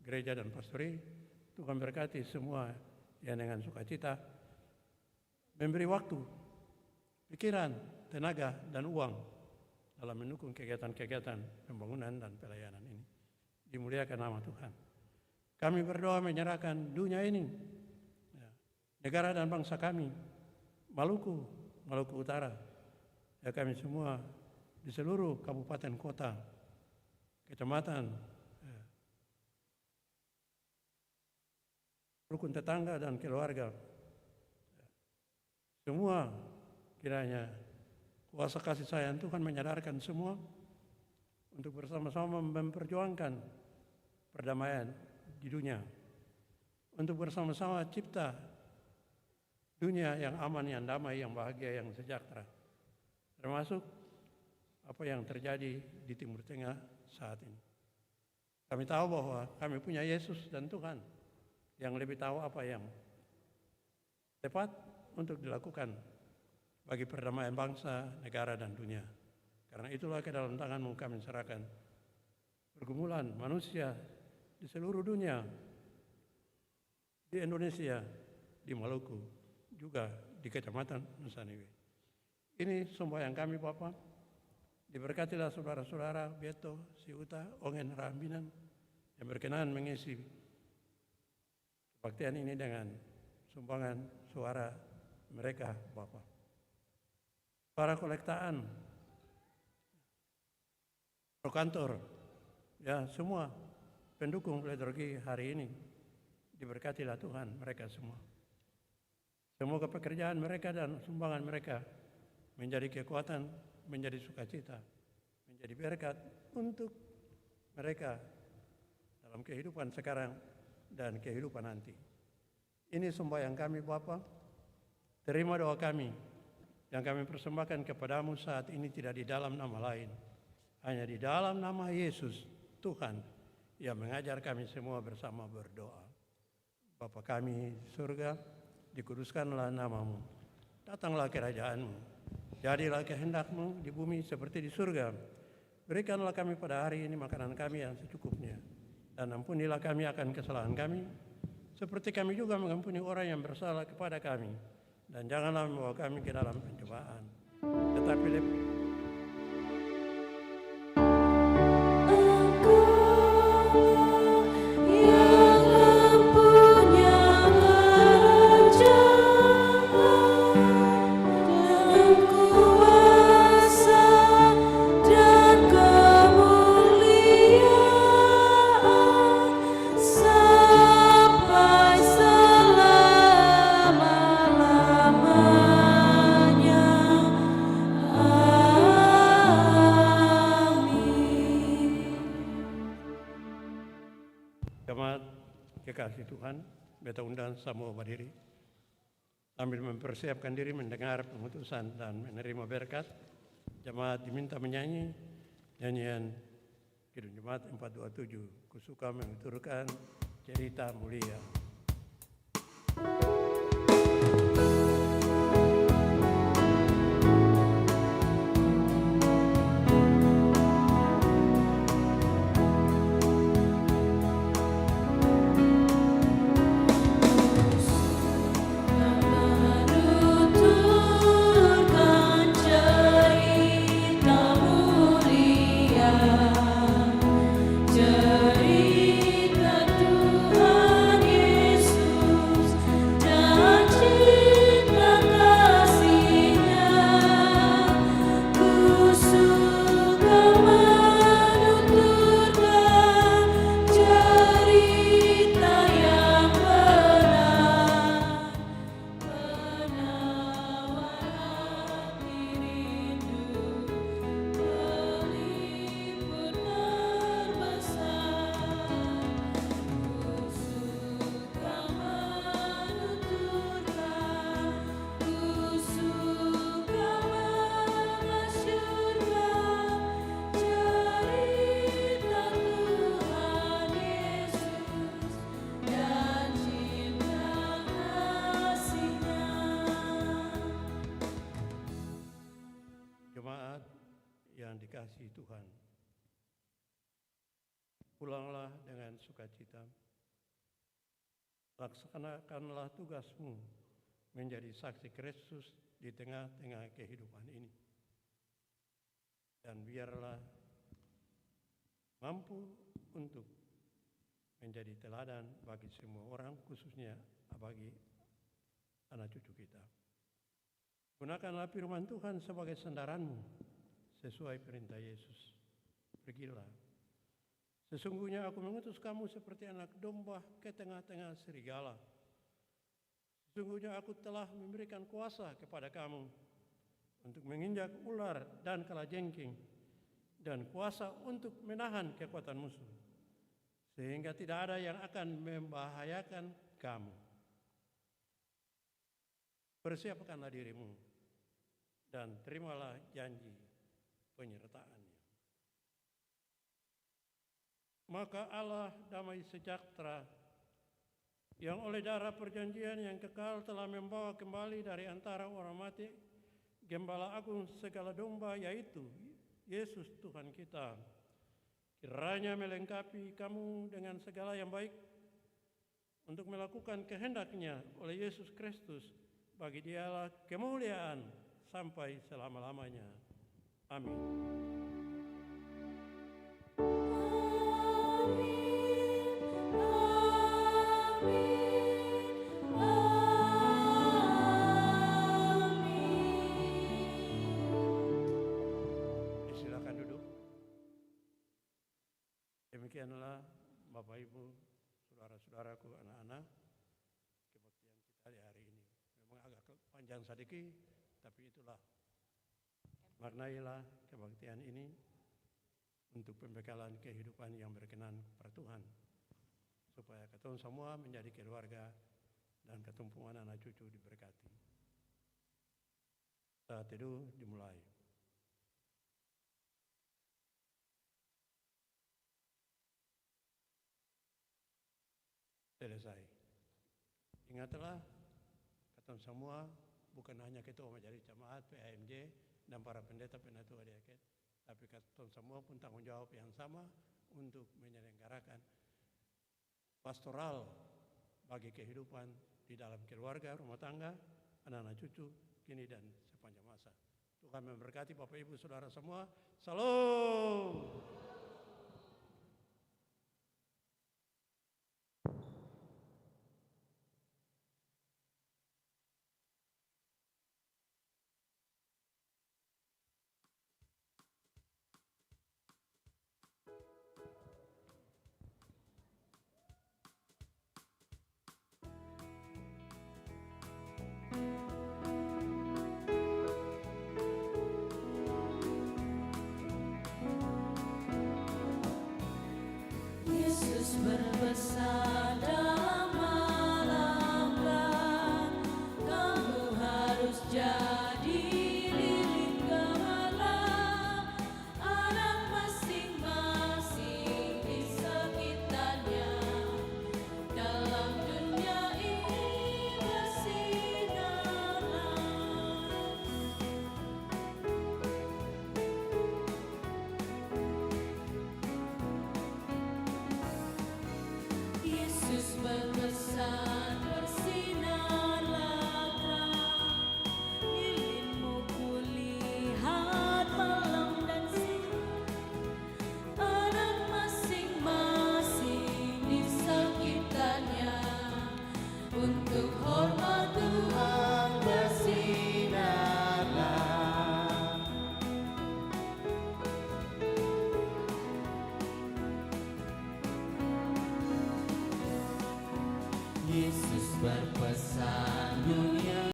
gereja dan pastori. Tuhan berkati semua yang dengan sukacita memberi waktu, pikiran, tenaga, dan uang dalam mendukung kegiatan-kegiatan pembangunan dan pelayanan ini. Dimuliakan nama Tuhan. Kami berdoa menyerahkan dunia ini, negara dan bangsa kami, Maluku Utara, ya kami semua di seluruh kabupaten kota, kecamatan, rukun tetangga dan keluarga. Semua kiranya kuasa kasih sayang Tuhan menyadarkan semua untuk bersama-sama memperjuangkan perdamaian di dunia, untuk bersama-sama cipta dunia yang aman, yang damai, yang bahagia, yang sejahtera, termasuk apa yang terjadi di Timur Tengah saat ini. Kami tahu bahwa kami punya Yesus dan Tuhan yang lebih tahu apa yang tepat untuk dilakukan bagi perdamaian bangsa, negara, dan dunia. Karena itulah ke dalam tangan-Mu kami serahkan pergumulan manusia di seluruh dunia, di Indonesia, di Maluku, juga di Kecamatan Nusa Newe. Ini sembahyang kami Bapa. Diberkatilah saudara-saudara Beto, Siuta, Ongen, Rambinan yang berkenan mengisi kebaktian ini dengan sumbangan suara mereka Bapa. Para kolektaan, prokantor, ya semua pendukung liturgi hari ini, diberkatilah Tuhan mereka semua. Semoga pekerjaan mereka dan sumbangan mereka menjadi kekuatan, menjadi sukacita, menjadi berkat untuk mereka dalam kehidupan sekarang dan kehidupan nanti. Ini sembahyang kami Bapa, terima doa kami yang kami persembahkan kepadamu saat ini tidak di dalam nama lain, hanya di dalam nama Yesus Tuhan yang mengajar kami semua bersama berdoa. Bapa kami surga, dikuduskanlah namamu, datanglah kerajaanmu, jadilah kehendakmu di bumi seperti di surga. Berikanlah kami pada hari ini makanan kami yang secukupnya, dan ampunilah kami akan kesalahan kami, seperti kami juga mengampuni orang yang bersalah kepada kami. Dan janganlah membawa kami ke dalam pencobaan, tetapi jemaat kekasih Tuhan, beta undang semua berdiri sambil mempersiapkan diri mendengar pengutusan dan menerima berkat. Jemaat diminta menyanyi nyanyian Kidung Jemaat 427, Kusuka Menuturkan Cerita Mulia. Jemaat yang dikasihi Tuhan, pulanglah dengan sukacita, laksanakanlah tugasmu menjadi saksi Kristus di tengah-tengah kehidupan ini, dan biarlah mampu untuk menjadi teladan bagi semua orang, khususnya bagi anak cucu kita. Gunakanlah firman Tuhan sebagai sandaranmu sesuai perintah Yesus. Pergilah. Sesungguhnya aku mengutus kamu seperti anak domba ke tengah-tengah serigala. Sesungguhnya aku telah memberikan kuasa kepada kamu untuk menginjak ular dan kalajengking, dan kuasa untuk menahan kekuatan musuh, sehingga tidak ada yang akan membahayakan kamu. Persiapkanlah dirimu dan terimalah janji penyertaannya. Maka Allah damai sejahtera yang oleh darah perjanjian yang kekal telah membawa kembali dari antara orang mati Gembala Agung segala domba, yaitu Yesus Tuhan kita, kiranya melengkapi kamu dengan segala yang baik untuk melakukan kehendak-Nya oleh Yesus Kristus. Bagi Dialah kemuliaan sampai selama-lamanya. Amin. Silakan duduk. Demikianlah Bapak Ibu, saudara-saudaraku, anak-anak, kebaktian kita di hari ini. Memang agak panjang sedikit, tapi itulah maknailah kebaktian ini untuk pembekalan kehidupan yang berkenan kepada Tuhan, supaya ketemu semua menjadi keluarga dan ketumpuan anak cucu diberkati. Saat itu dimulai. Selesai. Ingatlah, ketemu semua bukan hanya ketua majelis jemaat, PAMJ, dan para pendeta penatua diaken, tapi ketemu semua pun tanggung jawab yang sama untuk menyelenggarakan pastoral bagi kehidupan di dalam keluarga, rumah tangga, anak-anak cucu, kini dan sepanjang masa. Tuhan memberkati Bapak Ibu Saudara semua. Salam. Yesus berpesan dalam malangkan, kamu harus jadi lilin gemilang, anak masing-masing di sekitarnya, dalam dunia ini bersinarlah. Yesus berpesan bersinarlah terang, lilinmu kulihat malam dan siang, anak masing-masing di sekitarnya, untuk hormat Tuhan bersinarlah. Yesus berpesan dunia